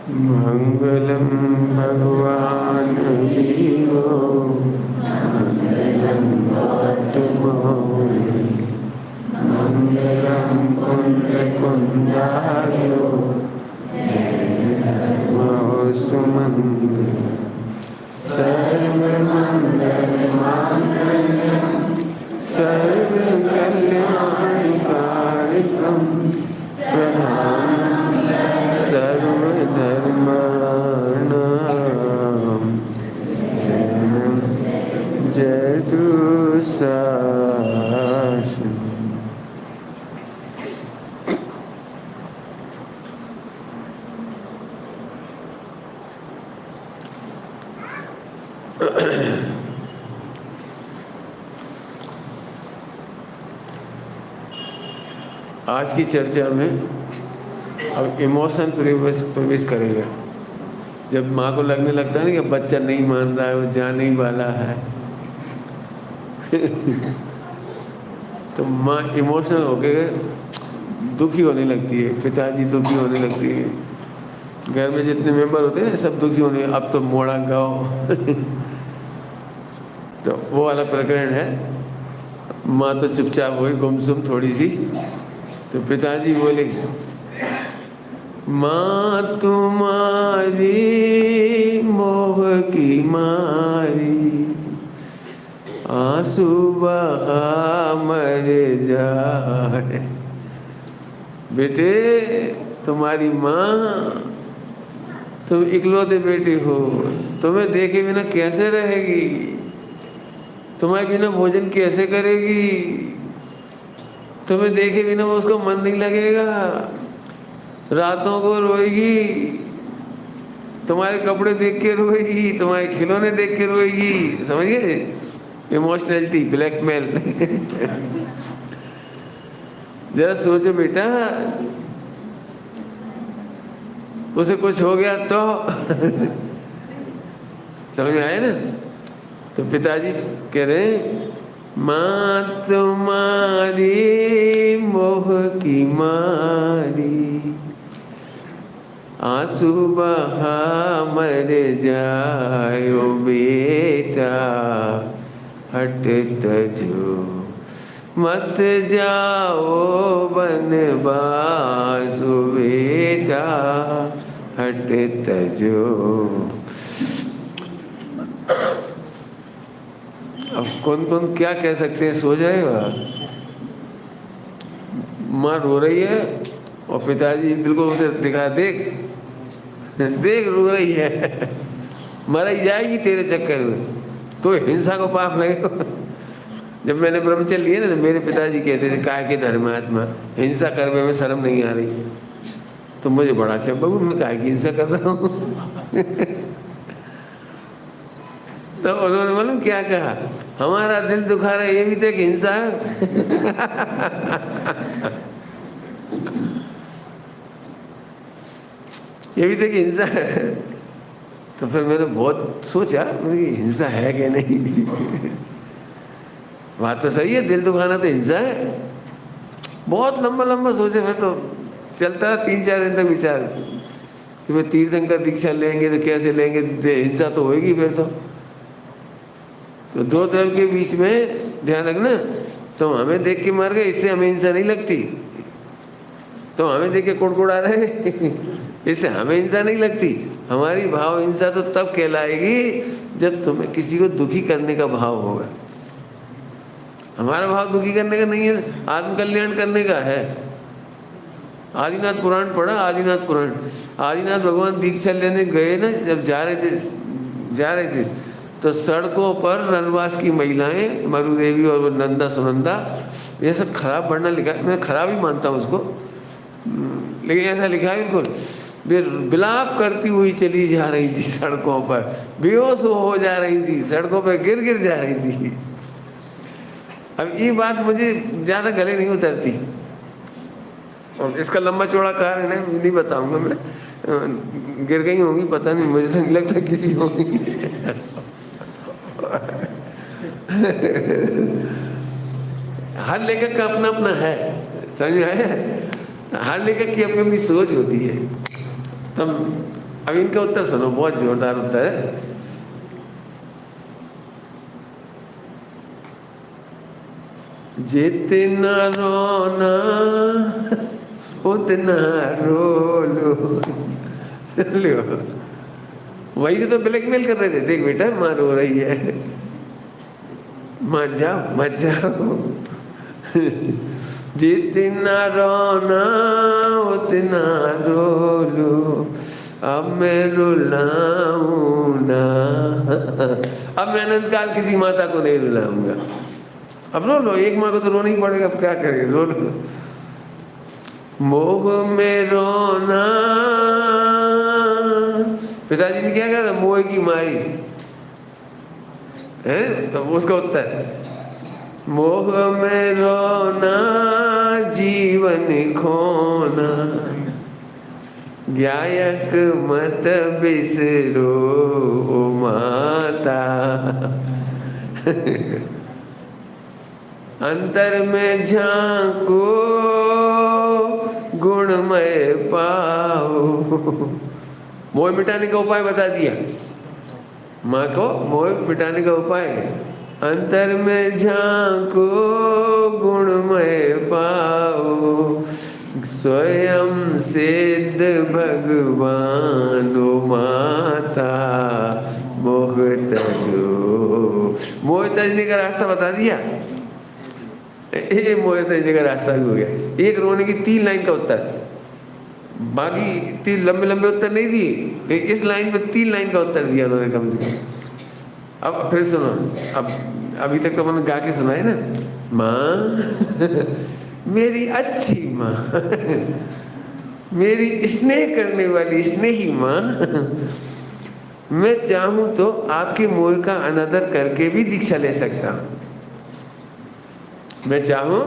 मंगलम भगवान वीरो मंगलम गौतमौली मंगलम कुंद कुंदारो जैन धर्मोऽस्तु मंगलम् सर्वमंगल मांगल्यं सर्वकल्याणकारिकं प्रधानं सर्वधर्माणां जयं जयतु शासनम्। आज की चर्चा में अब इमोशन प्रवेश करेगा। जब माँ को लगने लगता है ना कि बच्चा नहीं मान रहा है, वो जाने ही वाला है तो माँ इमोशनल होके दुखी होने लगती है, पिताजी दुखी होने लगती है, घर में जितने मेंबर होते हैं सब दुखी होने, अब तो मोड़ा गाओ तो वो वाला प्रकरण है। माँ तो चुपचाप हुई गुमसुम थोड़ी सी, तो पिताजी बोले, माँ तुम्हारी मोह की मारी आंसू बहा मर जाए। बेटे तुम्हारी माँ, तुम इकलौते बेटे हो, तुम्हें देखे बिना कैसे रहेगी, तुम्हारे बिना भोजन कैसे करेगी, तुम्हें देखे बिना उसको मन नहीं लगेगा, रातों को रोएगी, तुम्हारे कपड़े देख के रोएगी, तुम्हारे खिलौने देख के रोएगी। समझ गए? इमोशनलिटी, ब्लैकमेल जरा सोचो बेटा, उसे कुछ हो गया तो समझ में आया ना? तो पिताजी कह रहे, माँ तुम्हारी मोह की मारी आंसू बहा मर जायो बेटा, हट तजो मत जाओ बनवास बेटा, हट तजो। अब कौन कौन क्या कह सकते हैं, सोच रहे हो? माँ रो रही है और पिताजी बिल्कुल उसे दिखा, देख देख रो रही है, मर ही जाएगी तेरे चक्कर में, तो हिंसा को पाप लगेगा। जब मैंने ब्रह्मचर्य लिए ना तो मेरे पिताजी कहते थे, काय के धर्मात्मा, हिंसा करने में शर्म नहीं आ रही। तो मुझे बड़ा अच्छा, बाबू मैं काय की हिंसा कर रहा हूँ तो उन्होंने मालूम क्या कहा, हमारा दिल दुखा रहा है, ये भी तो एक हिंसा है ये भी तो एक हिंसा है। तो फिर मैंने बहुत सोचा, हिंसा है कि नहीं बात तो सही है, दिल दुखाना तो हिंसा है। बहुत लंबा लंबा सोचे, फिर तो चलता 3-4 दिन तक विचार कि भाई तीर्थंकर दीक्षा लेंगे तो कैसे लेंगे, हिंसा तो होगी फिर तो दो तरफ के बीच में ध्यान रखना। तो हमें देख के मर गए, इससे हमें हिंसा नहीं लगती। तो हमें देख के कुड़कुड़ा रहे इससे हमें हिंसा नहीं लगती। हमारी भाव हिंसा तो तब कहलाएगी जब तुम्हें किसी को दुखी करने का भाव होगा। हमारा भाव दुखी करने का नहीं है, आत्मकल्याण करने का है। आदिनाथ पुराण पढ़ा, आदिनाथ पुराण। आदिनाथ भगवान दीक्षा लेने गए ना, जब जा रहे थे तो सड़कों पर रनवास की महिलाएं, मरु देवी और वो नंदा सुनंदा, ये सब खराब पढ़ना लिखा है, मैं खराब ही मानता हूँ उसको, लेकिन ऐसा लिखा है बिल्कुल, विलाप करती हुई चली जा रही थी सड़कों पर, बेहोश हो जा रही थी, सड़कों पर गिर जा रही थी। अब ये बात मुझे ज़्यादा गले नहीं उतरती और इसका लंबा चौड़ा कारण है, नहीं बताऊंगा मैं। गिर गई होंगी, पता नहीं, मुझे तो नहीं लगता गिरी होंगी हर लेखक का अपना अपना है, समझ आया? हर लेखक की अपनी अपनी सोच होती है। तब अब इनका उत्तर सुनो, बहुत जोरदार उत्तर है। जितना रोना उतना रो लो। वही से तो ब्लैकमेल कर रहे थे, देख बेटा माँ रो रही है, मत जाओ मत जाओ। जितना रोना उतना रो लो, अब मैं रुलाऊं ना। अब मैं अनंत काल किसी माता को नहीं रुलाऊंगा। अब रो लो, एक माँ को तो रोना ही पड़ेगा, अब क्या करें, रो लो। मोह में रोना, पिताजी ने क्या कहा था, मोह की मारी है, तो उसका उत्तर मोह में रोना जीवन खोना, गायक मत बिसरो माता। अंतर में झांको गुणमय पाओ। मोह मिटाने का उपाय बता दिया माँ को, मोह मिटाने का उपाय, अंतर में झांको गुणमय पाओ, स्वयं सिद्ध भगवान माता, मोह तजो। मोह तजने का रास्ता बता दिया, ये मोह तजने का रास्ता भी हो गया। एक रोने की 3 लाइन का उत्तर, बाकी 3 लंबे लंबे उत्तर नहीं दिए, इस लाइन में 3 लाइन का उत्तर दिया उन्होंने कम से कम। अब फिर सुनो, अब अभी तक तो मैंने गा के सुनाए ना, माँ मेरी अच्छी माँ, मेरी स्नेह करने वाली स्नेही माँ, मैं चाहूं तो आपके मोह का अनादर करके भी दीक्षा ले सकता हूं। मैं चाहूं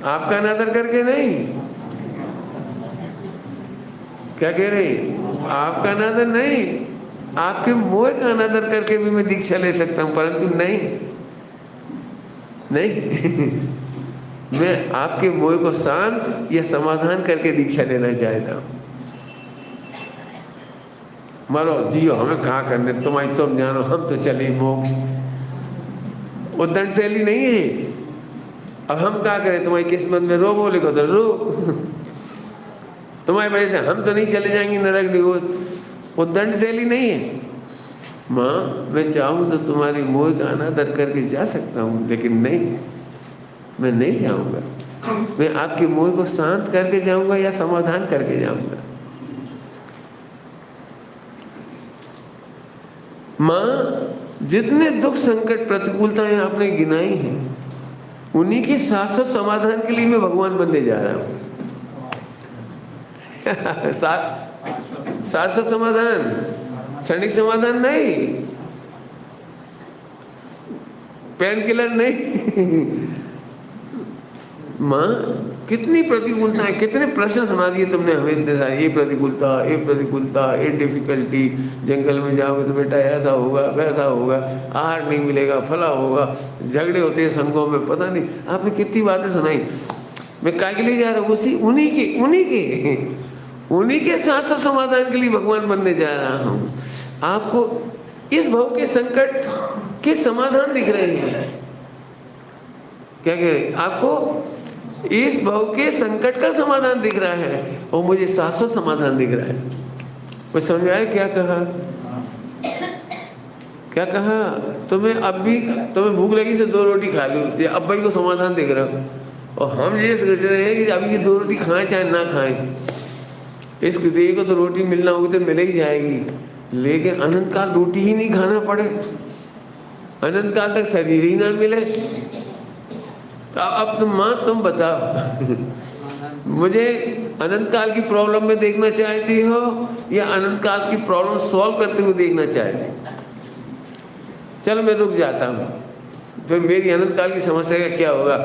आपका अनादर करके नहीं, क्या कह रही, आपका अनादर नहीं, आपके मोह का अनादर करके भी मैं दीक्षा ले सकता हूं, परंतु नहीं नहीं मैं आपके मोह को शांत या समाधान करके दीक्षा लेना चाहता हूं। मरो जियो, हमें कहाँ करने, तुम्हारी तुम जानो, हम तो चले मोक्ष। उद्दंड शैली नहीं है। अब हम क्या करें, तुम्हारी किस्मत में रो बोलेगा तो रो, तुम्हारी वजह से हम तो नहीं चले जाएंगे नरक निगोद। उद्दंड शैली नहीं है। माँ मैं चाहूँ तो तुम्हारी मोह का अनादर करके जा सकता हूँ, लेकिन नहीं, मैं नहीं जाऊँगा। मैं आपके मोह को शांत करके जाऊँगा या समाधान करके जाऊँगा। माँ जितने दुख संकट प्रतिकूलताएं आपने गिनाई हैं, उन्हीं के शाश्वत समाधान के लिए मैं भगवान बनने जा रहा हूँ। शाश्वत समाधान, क्षणिक समाधान नहीं, पेन किलर नहीं। माँ कितनी प्रतिकूलता है, कितने प्रश्न सुना दिए तुमने हमें इतने सारे, ये प्रतिकूलता, ये प्रतिकूलता, ये डिफिकल्टी, जंगल में जाओगे तो बेटा ऐसा होगा वैसा होगा, आहार नहीं मिलेगा, फला होगा, झगड़े होते हैं संघों में, पता नहीं आपने कितनी बातें सुनाई। मैं काय के लिए जा रहा हूँ, उन्हीं के साथ समाधान के लिए भगवान बनने जा रहा हूँ। आपको इस भव के संकट के समाधान दिख रहे हैं, क्या कह रहे, आपको इस भव के संकट का समाधान दिख रहा है और मुझे शाश्वत समाधान दिख रहा है। कुछ समझ आया क्या कहा, क्या कहा? तुम्हें अब भी तुम्हें भूख लगी से 2 रोटी खा लो, ये अब भाई को समाधान दिख रहा हो। और हम ये सोच रहे हैं कि अभी ये 2 रोटी खाएं चाहे ना खाएं, इस देह को तो रोटी मिलना होगी तो मिल ही जाएगी, लेकिन अनंत काल रोटी ही नहीं खाना पड़े, अनंत काल तक शरीर ही ना मिले। तो अब तुम माँ तुम बताओ, मुझे अनंत काल की प्रॉब्लम में देखना चाहती हो या अनंत काल की प्रॉब्लम सॉल्व करते हुए देखना चाहती? चलो मैं रुक जाता हूँ, फिर मेरी अनंत काल की समस्या का क्या होगा?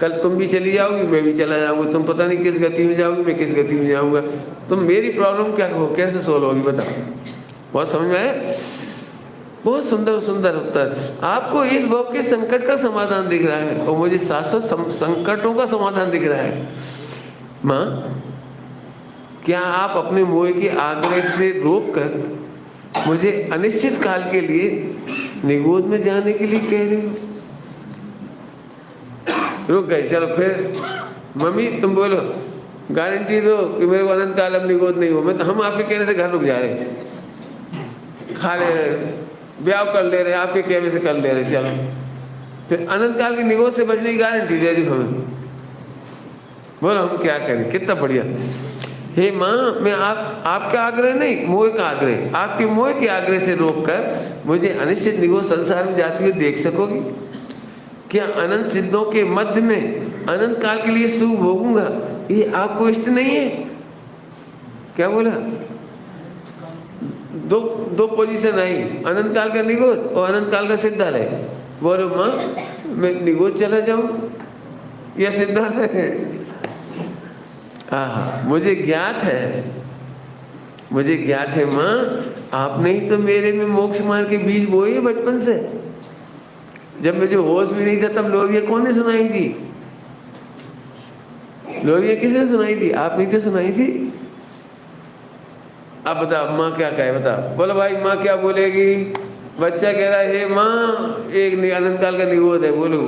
कल तुम भी चली जाओगी, मैं भी चला जाऊंगा, तुम पता नहीं किस गति में जाओगी, मैं किस गति में जाऊंगा, तो मेरी प्रॉब्लम क्या हो, कैसे सोल्व होगी बताओ? बहुत समझ में आया? बहुत सुंदर सुंदर उत्तर। आपको इस भव के संकट का समाधान दिख रहा है और मुझे शाश्वत संकटों का समाधान दिख रहा है। माँ क्या आप अपने मोह के आग्रह से रोककर मुझे अनिश्चित काल के लिए निगोद में जाने के लिए कह रहे हो? रुक गए, चलो फिर मम्मी तुम बोलो, गारंटी दो कि मेरे को अनंत काल अब निगोद नहीं हो। मैं तो हम आपके कहने से घर रुक जा रहे, खा ले रहे, ब्याह कर ले रहे, आपके कहने से कर ले रहे, चलो फिर अनंत काल की निगोद से बचने की गारंटी दे दी हमें। बोलो हम क्या करें? कितना बढ़िया। हे माँ, मैं आपका आग्रह नहीं, मोह का आग्रह, आपके मोह के आग्रह से रोककर मुझे अनिश्चित निगोद संसार में जाती हुई देख सकोगी? क्या अनंत सिद्धों के मध्य में अनंत काल के लिए सुख भोगूंगा, ये आपको इष्ट नहीं है? क्या बोला? दो पोजीशन आई, अनंत काल का निगोद और अनंत काल का सिद्धालय। बोलो माँ, मैं निगोद चला जाऊं या सिद्धालय? मुझे ज्ञात है माँ, आपने ही तो मेरे में मोक्ष मार्ग के बीज बोए बचपन से। जब मुझे होश भी नहीं था तब लोरियां कौन ने सुनाई थी? लोरियां किसने सुनाई थी? आपने तो सुनाई थी। अब बता माँ क्या कहे, बता। बोलो भाई माँ क्या बोलेगी? बच्चा कह रहा है, हे माँ एक अनंत काल का निगोद है, बोलो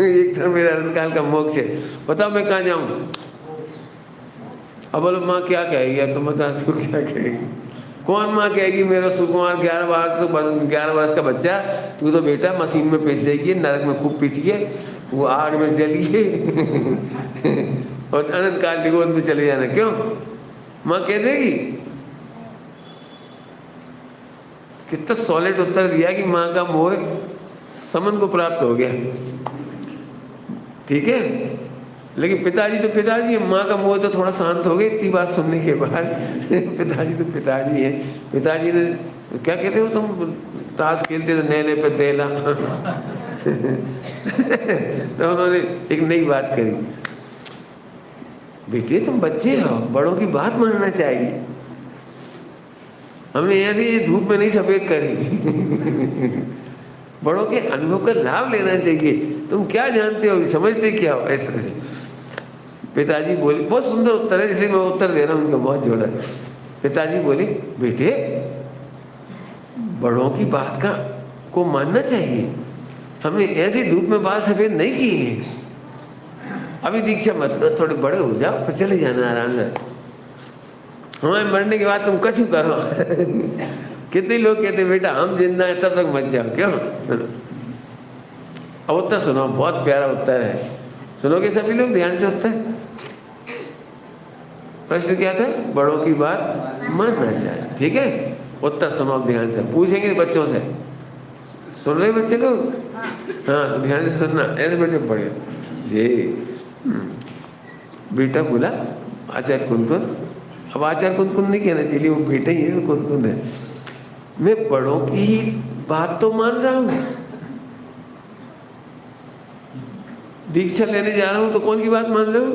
एक तो मेरा अनंत काल का मोक्ष है, बताओ मैं कहाँ जाऊँ? अब बोलो माँ क्या कहेगी? अब तुम बता दो क्या कहेगी? कौन माँ कहेगी मेरा सुकुमार 11 वर्ष का बच्चा, तू तो बेटा मशीन में पेशेगी, नरक में खूब पीटिए, वो आग में जलिए और अनंत काल निगोद में चले जाना। क्यों? माँ कह देगी? कितना सॉलिड उत्तर दिया कि माँ का मोह समन को प्राप्त हो गया। ठीक है, लेकिन पिताजी तो पिताजी है, माँ का मोह तो थोड़ा शांत हो गया इतनी बात सुनने के बाद। पिताजी तो पिताजी है। पिताजी ने क्या कहते हो तुम, ताश खेलते तो नैले पे देला। तो उन्होंने एक नई बात करी, बेटे तुम बच्चे हो, बड़ों की बात मानना चाहिए। हमने ऐसे ये धूप में नहीं सफेद करी। बड़ों के अनुभव का लाभ लेना चाहिए। तुम क्या जानते हो, समझते क्या हो? ऐसा पिताजी बोले, बहुत सुंदर उत्तर है, इसलिए मैं उत्तर दे रहा हूँ, उनका बहुत जोड़ा। पिताजी बोले, बेटे बड़ों की बात को मानना चाहिए। हमने ऐसी धूप में बाल सफेद नहीं की है। अभी दीक्षा मत लो, थोड़े बड़े हो जाओ फिर चले जाना आराम से। हमारे मरने के बाद तुम कछु करो। कितने लोग कहते बेटा हम जिंदा है तब तक मत जाओ। क्यों? अब उत्तर सुनो, बहुत प्यारा उत्तर है, सुनोगे सभी लोग ध्यान से उत्तर। प्रश्न क्या था? बड़ों की बात मानना चाहिए। ठीक है, उत्तर सुनो ध्यान से। पूछेंगे बच्चों से, सुन रहे बच्चे लोग? हाँ, ध्यान से सुनना, ऐसे बैठे पड़े जी। बेटा बोला आचार्य कुनकुन, अब आचार्य कुनकुन नहीं कहना चाहिए, वो बेटा ही है, कुनकुन है। मैं बड़ों की ही बात तो मान रहा हूँ, दीक्षा लेने जा रहा हूँ तो कौन की बात मान रहे हो?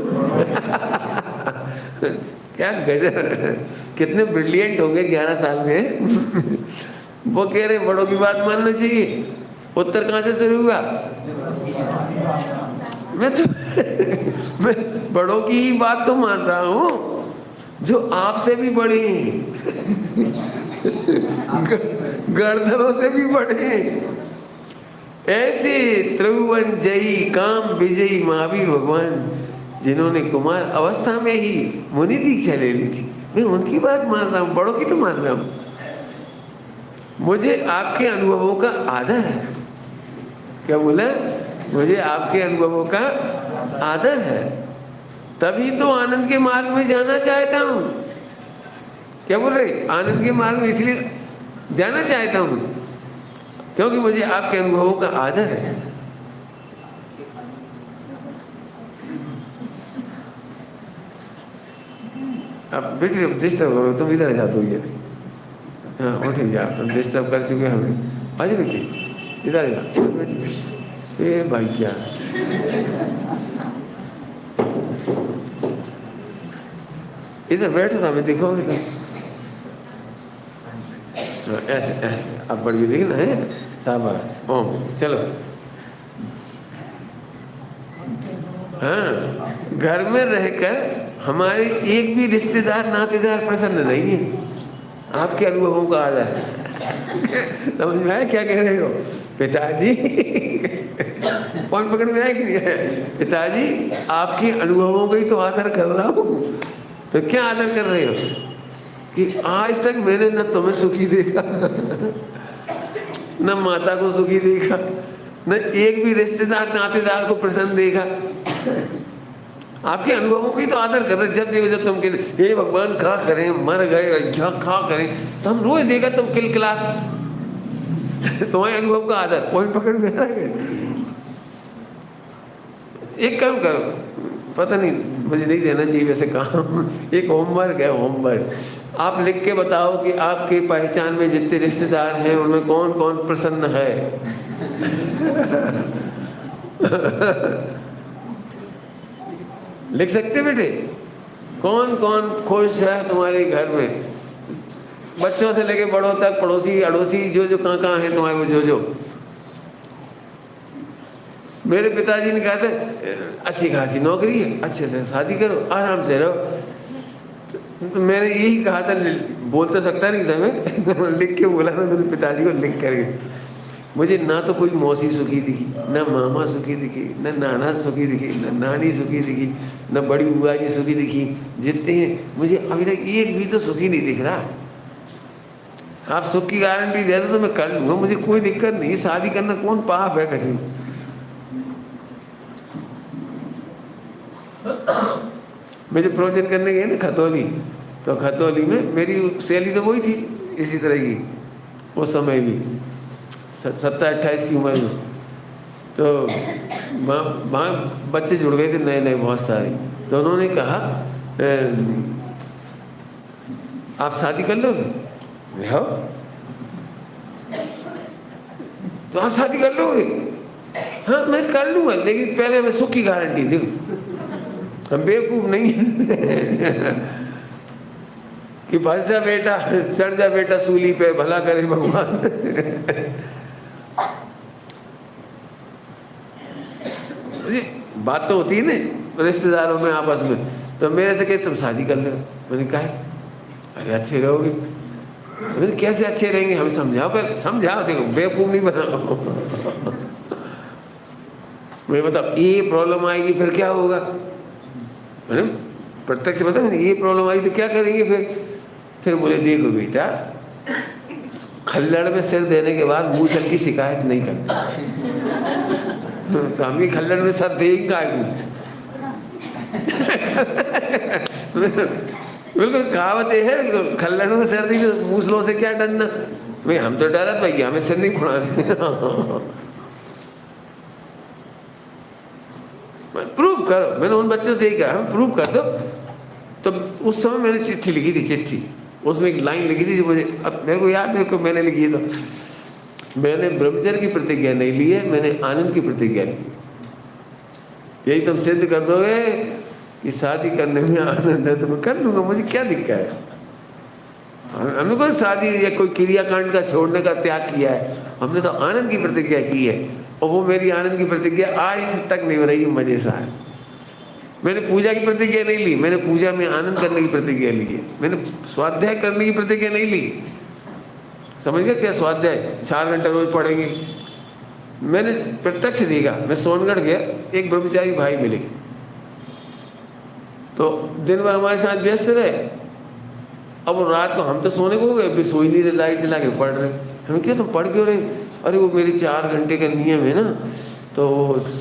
क्या गजब, कितने ब्रिलियंट होंगे 11 साल में। वो कह रहे बड़ों की बात मानना चाहिए। उत्तर कहाँ से शुरू हुआ? मैं बड़ों की ही बात तो मान रहा हूँ जो आपसे भी बड़े हैं, गर्दनों से भी बड़े हैं। ऐसे त्रिभुवन जयी काम विजयी महावीर भगवान, जिन्होंने कुमार अवस्था में ही मुनि दीक्षा ले ली थी, मैं उनकी बात मान रहा हूँ, बड़ों की तो मान रहा हूँ। मुझे आपके अनुभवों का आदर है। क्या बोला? मुझे आपके अनुभवों का आदर है, तभी तो आनंद के मार्ग में जाना चाहता हूँ। क्या बोल रहे? आनंद के मार्ग में इसलिए जाना चाहता हूँ क्योंकि मुझे आपके अनुभवों का आदर है। अब बेटे डिस्टर्ब करो, तुम इधर जा दो, ये हाँ उठ जा, तुम डिस्टर्ब कर चुके हमें। आज बेटी इधर जा बेटी। ए भाई क्या इधर बैठो ना, मैं दिखाऊंगी तो ऐसे ऐसे। अब बड़ी देखी ना है, शाबाश। ओम चलो। हाँ, घर में रहकर हमारे एक भी रिश्तेदार नातेदार प्रसन्न नहीं है, आपके अनुभवों का आधार। समझ में आया क्या कह रहे हो पिताजी? पॉइंट पकड़ में आया कि नहीं है? पिताजी आपके अनुभवों का ही तो आदर कर रहा हूँ। तो क्या आदर कर रहे हो कि आज तक मैंने न तुम्हें सुखी देखा, न माता को सुखी देखा, न एक भी रिश्तेदार नातेदार को प्रसन्न देखा। आपके अनुभवों की तो आदर कर रहे। जब देखो जब तुम कहते हे भगवान क्या करें, मर गए क्या करें, तो हम रोज देखा तुम किलकिला। तुम्हारे अनुभव का आदर। पॉइंट पकड़ में आ गए। एक काम करो, पता नहीं मुझे नहीं देना चाहिए वैसे काम, एक होमवर्क है, होमवर्क आप लिख के बताओ कि आपके पहचान में जितने रिश्तेदार हैं उनमें कौन कौन प्रसन्न है। लिख सकते बेटे? कौन कौन खुश है तुम्हारे घर में, बच्चों से लेके बड़ों तक, पड़ोसी अड़ोसी जो जो कहाँ है तुम्हारे, जो जो। मेरे पिताजी ने कहा था अच्छी खासी नौकरी है, अच्छे से शादी करो, आराम से रहो। तो मैंने यही कहा था, बोल तो सकता नहीं था मैं, लिख के बोला था मेरे पिताजी को, लिख करके। मुझे ना तो कोई मौसी सुखी दिखी, ना मामा सुखी दिखी, ना नाना सुखी दिखी, ना नानी सुखी दिखी, ना बड़ी बुआ जी सुखी दिखी। जितने हैं मुझे अभी तक एक भी तो सुखी नहीं दिख रहा। आप सुख की गारंटी दे दो तो मैं कर लूँगा, मुझे कोई दिक्कत नहीं। शादी करना कौन पाप है किसी? मैं जो प्रवचन करने गए ना खतौली, तो खतौली में मेरी सहेली तो वही थी इसी तरह की, उस समय भी 27-28 की उम्र में। तो वहाँ बच्चे जुड़ गए थे नए नए बहुत सारे। तो उन्होंने कहा आप शादी कर लोगे? हाँ। तो आप शादी कर लोगे? हाँ मैं कर लूँगा, लेकिन पहले मैं सुख की गारंटी दूँ। हम बेवकूफ नहीं कि फंस जा बेटा, चढ़ जा बेटा सूली पे, भला करे भगवान। बात तो होती है ना रिश्तेदारों में आपस में। तो मेरे से कहते तुम शादी कर लो। मैंने कहा अरे अच्छे रहोगे। मैंने कैसे अच्छे रहेंगे, हमें समझाओ, पर समझाओ, देखो बेवकूफ नहीं बनाओ। मैं बताओ ये प्रॉब्लम आएगी फिर क्या होगा, मैंने प्रत्यक्ष बता, मैंने ये प्रॉब्लम आई तो क्या करेंगे फिर बोले देखो बेटा, खल्लड़ में सिर देने के बाद मूसल की शिकायत नहीं करनी। तो हम भी खल्लड़ में सर देंगे बिल्कुल कहावत है, खल्लड़ में सर देंगे मूसलों से क्या डरना। भाई हम तो डरत भाई, हमें सिर नहीं खुड़ाने। प्रूव करो। मैंने उन बच्चों से ही कहा प्रूव कर दो। तो उस समय मैंने चिट्ठी लिखी थी, चिट्ठी उसमें एक लाइन लिखी थी जो मुझे अब मेरे को याद है कि मैंने लिखी है। तो मैंने ब्रह्मचर्य की प्रतिज्ञा नहीं ली है, मैंने आनंद की प्रतिज्ञा ली। यही तुम सिद्ध कर दोगे कि शादी करने में आनंद है तो मैं कर लूँगा, मुझे क्या दिक्कत है। हमने कोई शादी या कोई क्रियाकांड का छोड़ने का त्याग किया है, हमने तो आनंद की प्रतिज्ञा की है। और वो मेरी आनंद की प्रतिज्ञा आज तक नहीं हो रही है मजे से। मैंने पूजा की प्रतिज्ञा नहीं ली, मैंने पूजा में आनंद करने की प्रतिज्ञा ली है। मैंने स्वाध्याय करने की प्रतिज्ञा नहीं ली। समझ गए क्या स्वाध्याय? 4 घंटा रोज पढ़ेंगे। मैंने प्रत्यक्ष देखा, मैं सोनगढ़ गया, एक ब्रह्मचारी भाई मिले, तो दिन भर हमारे साथ व्यस्त रहे। अब रात को हम तो सोने को हो गए, फिर सोई नहीं रहे, लाइट जला के पढ़ रहे। हमें क्या तुम पढ़ क्यों रहे? अरे वो मेरी 4 घंटे का नियम है ना, तो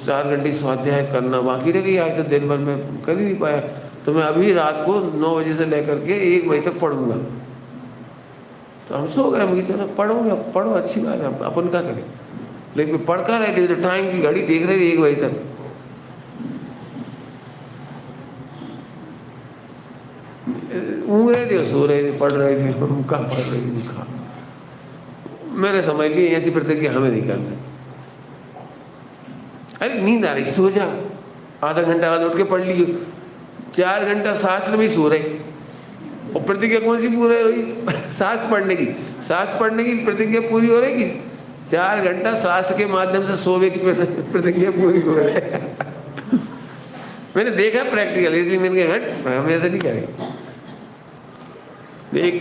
4 घंटे स्वाध्याय करना बाकी रह गई, आज तो दिन भर में कर ही नहीं पाया, तो मैं अभी रात को 9 बजे से लेकर के 1 बजे तक पढ़ूंगा। तो हम सो गए। मुझे चलो पढ़ोगे, पढ़ो अच्छी बात है, अपन क्या करें। लेकिन पढ़कर रहे थे तो टाइम की घड़ी देख रहे थे 1 बजे तक। ऊँग रहे थे, सो रहे थे, पढ़ रहे थे, हम कहाँ पढ़ रहे थे। मैंने समझ ली ऐसी प्रतिज्ञा हमें नहीं करते। अरे नींद आ रही, सो जा, आधा घंटा बाद उठ के पढ़ लियो। 4 घंटा शास्त्र में सो रहे, और प्रतिज्ञा कौन सी पूरी हुई? शास्त्र पढ़ने की। शास्त्र पढ़ने की प्रतिज्ञा पूरी हो रही कि 4 घंटा शास्त्र के माध्यम से सोवे की प्रतिज्ञा पूरी हो रही है। मैंने देखा प्रैक्टिकल, इसलिए मैंने कहा हट हम ऐसा नहीं करेंगे।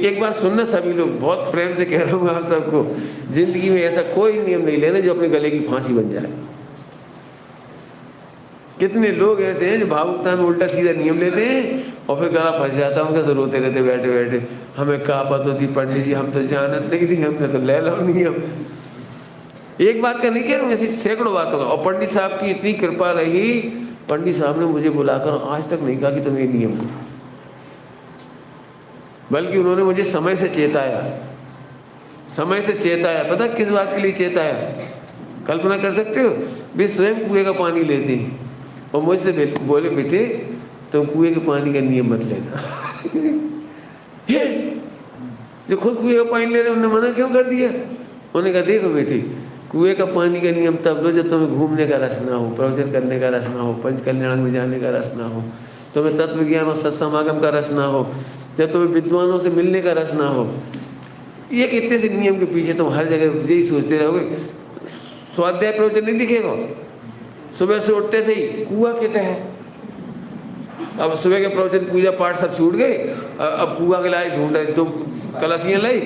एक बात सुनना सभी लोग, बहुत प्रेम से कह रहा हूँ आप सबको, जिंदगी में ऐसा कोई नियम नहीं लेना जो अपने गले की फांसी बन जाए। कितने लोग ऐसे हैं जो भावुकता में उल्टा सीधा नियम लेते हैं और फिर गला फंस जाता है उनका, सब रोते रहते बैठे बैठे, हमें क्या पता होती पंडित जी, हम तो जानत नहीं थी, हमने तो ले लो नियम। एक बात का नहीं कह रहा हूँ, ऐसी सैकड़ों बातों का। और पंडित साहब की इतनी कृपा रही, पंडित साहब ने मुझे बुलाकर आज तक नहीं कहा कि तुम ये नियम करो, बल्कि उन्होंने मुझे समय से चेताया, समय से चेताया। पता किस बात के लिए चेताया? कल्पना कर सकते हो? वे स्वयं कुएं का पानी लेते हैं और मुझसे बोले बेटे तुम कुएं के पानी का नियम मत लेना। जो खुद कुएं का पानी ले रहे उन्होंने मना क्यों कर दिया? उन्होंने कहा देखो बेटे, कुएं का पानी का नियम तब लो जब तुम्हें घूमने का रस ना हो, प्रवचन करने का रस ना हो, पंच कल्याण में जाने का रस ना हो, तुम्हें तत्व ज्ञान और सत्समागम का रस ना हो, जब तुम्हें विद्वानों से मिलने का रस ना हो। ये इतने से नियम के पीछे तुम हर जगह यही सोचते रहोगे। स्वाध्याय प्रवचन नहीं दिखेगा, सुबह से उठते से ही कुआं कहते हैं। अब सुबह के प्रवचन पूजा पाठ सब छूट गए, अब कुआं के लाई ढूंढ रहे, 2 कलसियाँ लाई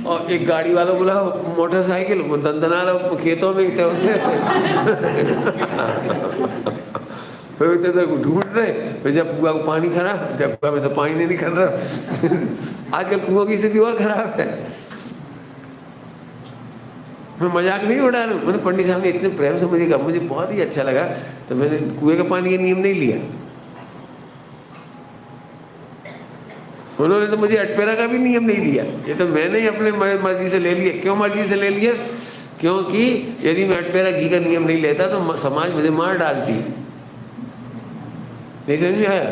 और एक गाड़ी वाला बुलाओ, मोटरसाइकिल दंदना रहा खेतों में फिर तो ढूंढ रहे, फिर जब कुआं को पानी खराब, जब कुआं में तो पानी नहीं निकल रहा। आजकल कुआं की स्थिति और खराब है। मैं मजाक नहीं उड़ा रहा हूँ। मैंने पंडित साहब ने इतने प्रेम से मुझे कहा, मुझे बहुत ही अच्छा लगा, तो मैंने कुएं का पानी का नियम नहीं लिया। उन्होंने तो मुझे अटपेरा का भी नियम नहीं दिया, ये तो मैंने ही अपने मर्जी से ले लिया। क्यों मर्जी से ले लिया? क्योंकि यदि मैं अटपेरा घी का नियम नहीं लेता तो समाज मुझे मार डालती। नहीं समझ में आया?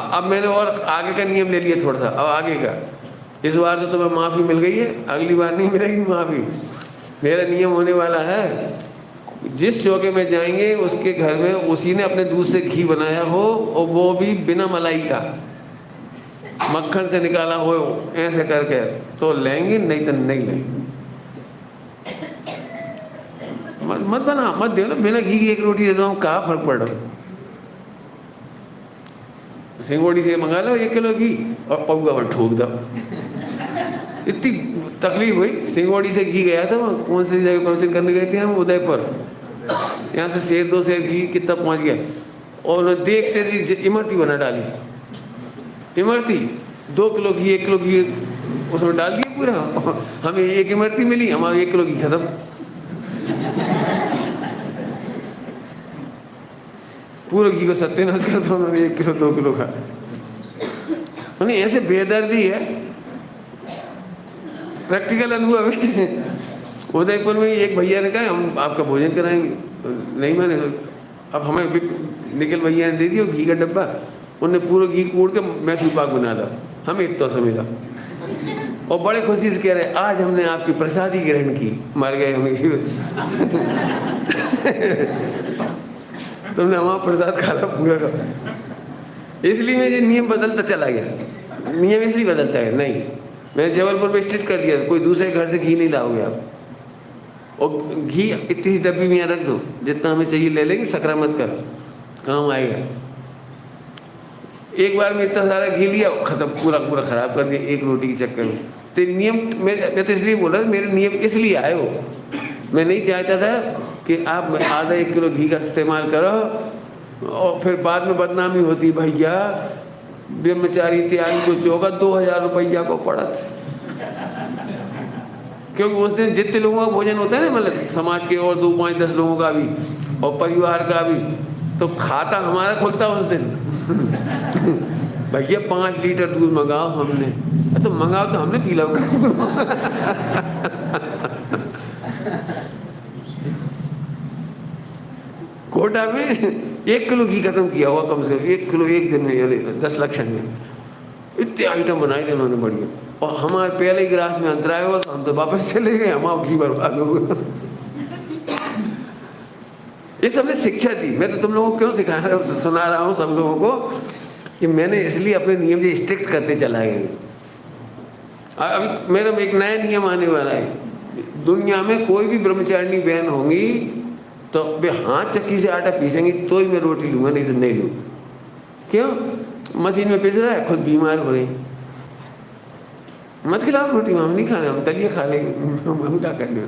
अब मैंने और आगे का नियम ले लिया थोड़ा सा। अब आगे का, इस बार तो तुम्हें माफ़ी मिल गई है, अगली बार नहीं मिलेगी माफ़ी। मेरा नियम होने वाला है, जिस चौके में जाएंगे उसके घर में उसी ने अपने दूध से घी बनाया हो और वो भी बिना मलाई का, मक्खन से निकाला हो, ऐसे करके तो लेंगे, नहीं तो नहीं लेंगे। मत बना, मत दे ना, बिना घी की एक रोटी दे दो, हम कहाँ फर्क पड़ रहा। सिंगोड़ी से मंगा लो 1 किलो घी और पौवा में ठोक दो। इतनी तकलीफ हुई। सिंगोड़ी से घी गया था, वहाँ कौन सी जगह प्रवचन करने गए थे हम, उदयपुर। यहाँ से सेर 2 सेर घी कितना पहुँच गया, और देखते थे इमरती बना डाली। इमरती 2 किलो घी, 1 किलो घी उसमें डाल दिया पूरा। हमें 1 इमरती मिली, हमारा 1 किलो घी खत्म। पूरे घी को सत्यानाश कर दो उन्होंने, 1 किलो 2 किलो का। उन्हें ऐसे बेदर्दी है, प्रैक्टिकल अनुभव है। उदयपुर में एक भैया ने कहा हम आपका भोजन कराएंगे, तो नहीं माने। अब हमें निकल भैया ने दे दिया घी का डब्बा, उन्होंने पूरा घी कूड़ के मैसूर पाक बना दा, हमें इतना सा मिला। और बड़े खुशी से कह रहे आज हमने आपकी प्रसादी ग्रहण की। मर गए हमें। तुमने हमारा प्रसाद खा ला पूरा का। इसलिए मैं ये नियम बदलता चला गया। नियम इसलिए बदलता है, नहीं मैंने जबलपुर में स्ट्रिक्ट कर दिया, कोई दूसरे घर से घी नहीं लाओगे आप। और घी इतनी डब्बी में रख दो, जितना हमें चाहिए ले लेंगे, सकरा मत करो, काम आएगा। एक बार में इतना सारा घी लिया, खत्म, पूरा पूरा खराब कर दिया एक रोटी के चक्कर में। तो नियम मैं तो इसलिए बोल रहा था, मेरे नियम इसलिए आए वो। मैं नहीं चाहता था कि आप आधा 1 किलो घी का इस्तेमाल करो और फिर बाद में बदनामी होती, भैया ब्रह्मचारी त्यागी को चौका 2000 रुपया को पड़ा। क्योंकि उस दिन जितने लोगों का भोजन होता है ना, मतलब समाज के और 2, 5, 10 लोगों का भी और परिवार का भी, तो खाता हमारा खुलता उस दिन। भैया 5 लीटर दूध मंगाओ हमने, तो मंगाओ तो हमने पी लो। कोटा में 1 किलो घी खत्म किया हुआ, कम से कम 1 किलो एक दिन में, 10 लक्षण में इतने आइटम बनाए थे उन्होंने बढ़िया। और हमारे पहले ही गिलास में अंतराय हुआ, हम तो वापस चले गए, हमारा घी बर्बाद हो गया। ये सबने शिक्षा दी। मैं तो तुम लोगों को क्यों सिखा रहा हूँ, सुना रहा हूँ सब लोगों को, कि मैंने इसलिए अपने नियम जो स्ट्रिक्ट करते चला गया। अभी मेरा एक नया नियम आने वाला है, दुनिया में कोई भी ब्रह्मचारिणी बहन होंगी तो वे हाथ चक्की से आटा पीसेंगी तो ही मैं रोटी लूँगा, नहीं तो नहीं लूँगा। क्यों? मशीन में पीस रहा है, खुद बीमार हो रही। मत खिलाओ रोटी, हम नहीं खाना, हम दलिया खा लेंगे, हम क्या कर लेंगे,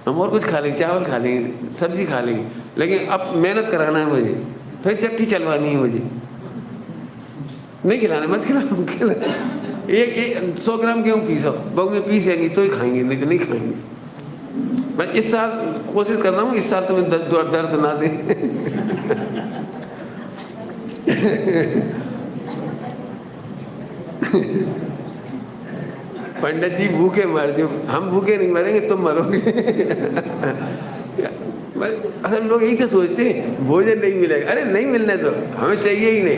हम और कुछ खा लेंगे, चावल खा लेंगे, सब्जी खा लेंगे, लेकिन अब मेहनत कराना है मुझे, फिर चक्की चलवानी है मुझे, नहीं खिलाना, मत खिलाओ। एक 100 ग्राम गेहूँ पीसो, बहू में पीसेंगी तो ही खाएंगे, नहीं तो नहीं खाएंगे। मैं इस साल कोशिश कर रहा हूँ, इस साल तो मैं दर्द ना दे। पंडित जी भूखे मर जाओ, हम भूखे नहीं मरेंगे, तुम मरोगे। हम लोग यही तो सोचते हैं भोजन नहीं मिलेगा, अरे नहीं मिलने दो, हमें चाहिए ही नहीं।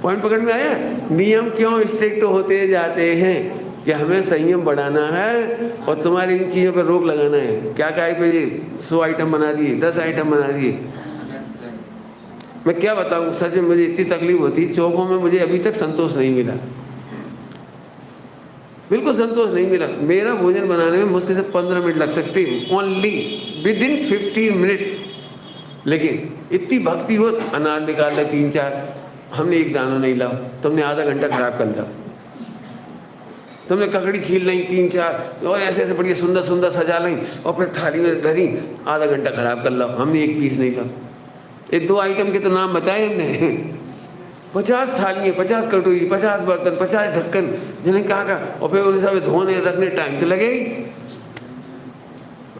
पॉइंट पकड़ में आया? नियम क्यों स्ट्रिक्ट होते जाते हैं कि हमें संयम बढ़ाना है और तुम्हारी इन चीज़ों पर रोक लगाना है। क्या क्या पे 100 आइटम बना दिए, 10 आइटम बना दिए। मैं क्या बताऊं, सच में मुझे इतनी तकलीफ होती, चौकों में मुझे अभी तक संतोष नहीं मिला, बिल्कुल संतोष नहीं मिला। मेरा भोजन बनाने में मुश्किल से 15 मिनट लग सकती है, ओनली विदिन 15 मिनट। लेकिन इतनी भक्ति हो, अनार निकाल ले 3-4, हमने एक दाना नहीं लाओ, तुमने आधा घंटा खराब कर लिया। तुमने ककड़ी छील नहीं 3-4 और ऐसे ऐसे बढ़िया सुंदर सुंदर सजा ली और फिर थाली में धरी, आधा घंटा खराब कर लो, हमने एक पीस नहीं लाओ। ये 2 आइटम के तो नाम बताए हमने। 50 थालियाँ, 50 कटोरी, 50 बर्तन, 50 ढक्कन, जिन्हें कहा और फिर उन्हें सब धोने रखने टाइम तो लगेगी।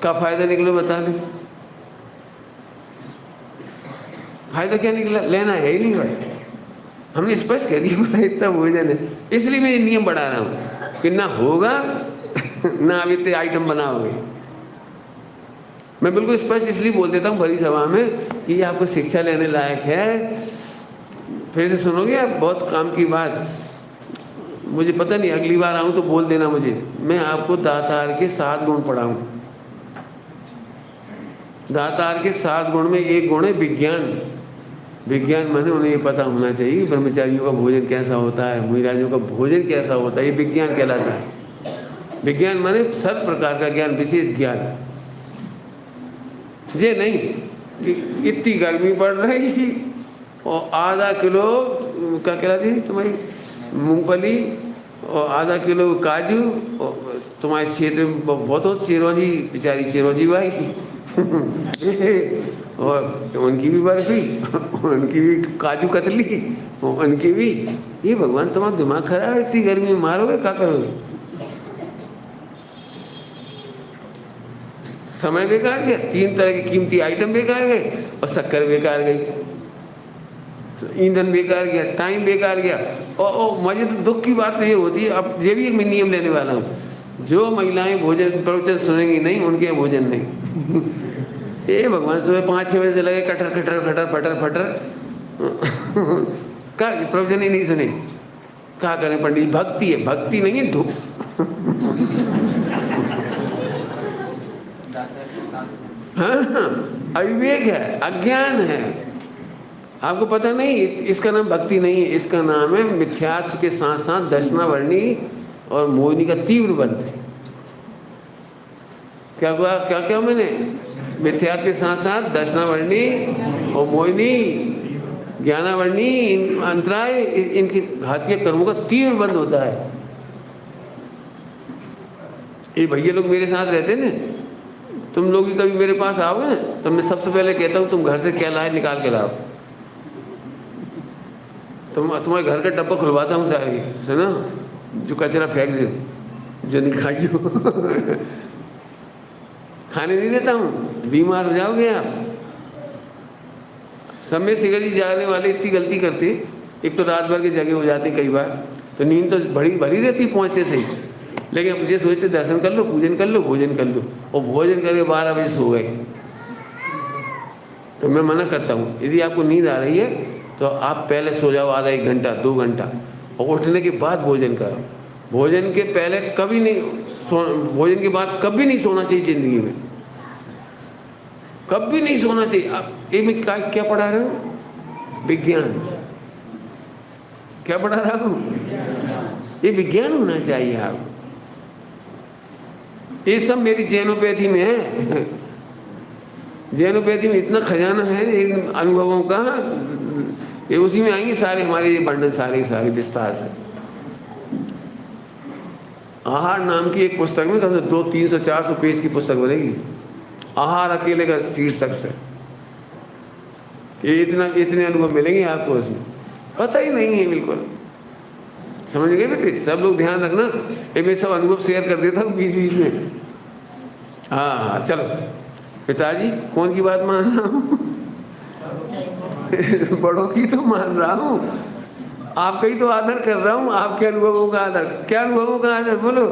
क्या फायदा निकले बता दें? फायदा क्या निकला? लेना है ही नहीं भाई। हमने स्पष्ट कह दिया इतना भोजन है, इसलिए मैं ये नियम बढ़ा रहा हूँ कि ना होगा ना अब इतने आइटम बनाओगे। मैं बिल्कुल स्पष्ट इसलिए बोल देता हूँ बड़ी सभा में कि ये आपको शिक्षा लेने लायक है। फिर से सुनोगे आप, बहुत काम की बात। मुझे पता नहीं, अगली बार आऊँ तो बोल देना मुझे, मैं आपको दातार के 7 गुण पढ़ाऊँ। दातार के 7 गुण में एक गुण है विज्ञान। विज्ञान माने उन्हें ये पता होना चाहिए कि ब्रह्मचारियों का भोजन कैसा होता है, मुनिराजों का भोजन कैसा होता है, ये विज्ञान कहलाता है। विज्ञान माने सर्व प्रकार का ज्ञान, विशेष ज्ञान। ये नहीं कि इतनी गर्मी पड़ रही और आधा किलो क्या कहलाती है तुम्हारी मूंगफली और आधा किलो काजू, और तुम्हारे क्षेत्र में बहुत हो चिरौंजी, बेचारी चिरौंजी भाई और उनकी भी बर्फी, उनकी भी काजू कतली, उनकी भी। ये भगवान तुम्हारा दिमाग खराब है, इतनी गर्मी में मारोगे, क्या करोगे? समय बेकार गया, 3 तरह की कीमती आइटम बेकार गए और शक्कर बेकार गई, ईंधन बेकार गया, टाइम बेकार गया। और मुझे तो दुख की बात तो ये होती है, अब ये भी एक मैं नियम लेने वाला हूँ, जो महिलाएं भोजन प्रवचन सुनेंगी नहीं, उनके भोजन नहीं। ये भगवान सुबह 5-6 बजे से लगे कटर खटर खटर फटर फटर का प्रवचन ही नहीं सुने। क्या करें पंडित? भक्ति है, भक्ति नहीं है धूप। हाँ, अविवेक है, अज्ञान है, आपको पता नहीं। इसका नाम भक्ति नहीं है, इसका नाम है मिथ्यात्व के साथ साथ दर्शनावर्णी और मोहिनी का तीव्र बंध। क्या हुआ? क्या क्या मैंने? मिथ्यात्व के साथ साथ दर्शनावर्णी और मोहिनी, ज्ञानावर्णी, अंतराय, इनके घातीय कर्मों का तीव्र बंध होता है। ये भैया लोग मेरे साथ रहते हैं ना, तुम लोग भी कभी मेरे पास आओगे ना तो मैं सबसे पहले कहता हूँ तुम घर से क्या लाए निकाल के लाओ। तुम्हारे घर का डब्बा खुलवाता हूँ सारी, सुनो, जो कचरा फेंक दो, जो नहीं खाइयो खाने नहीं देता हूँ, बीमार हो जाओगे आप। सब में सिगरेट जी जाने वाले इतनी गलती करते, एक तो रात भर की जगह हो जाती कई बार, तो नींद तो भरी रहती पहुँचते से ही, लेकिन मुझे सोचते दर्शन कर लो, पूजन कर लो, भोजन कर लो, और भोजन करके 12 बजे सो गए। तो मैं मना करता हूँ, यदि आपको नींद आ रही है तो आप पहले सो जाओ, आधा 1 घंटा 2 घंटा, और उठने के बाद भोजन करो। भोजन के पहले कभी नहीं भोजन के बाद कभी नहीं सोना चाहिए ज़िंदगी में, कभी नहीं सोना चाहिए। आप ये मैं क्या पढ़ा रहे हो? विज्ञान। क्या पढ़ा रहा हूँ? ये विज्ञान होना चाहिए आप। ये सब मेरी जैनोपैथी में है। जैनोपैथी में इतना खजाना है इन अनुभवों का, ये उसी में आएंगे सारे हमारे ये वर्णन, सारे विस्तार से। आहार नाम की एक पुस्तक में कम से 200, 300, 400 पेज की पुस्तक बनेगी, आहार अकेले का शीर्षक से। ये इतने अनुभव मिलेंगे आपको, उसमें पता ही नहीं है बिल्कुल। समझ गए बेटे? सब लोग ध्यान रखना, ये मैं सब अनुभव शेयर कर देता हूँ बीच बीच में। हाँ चलो पिताजी, कौन की बात मान रहा हूँ? बड़ों की तो मान रहा हूँ, आपका ही तो आदर कर रहा हूँ, आपके अनुभवों का आदर। क्या अनुभवों का आदर बोलो?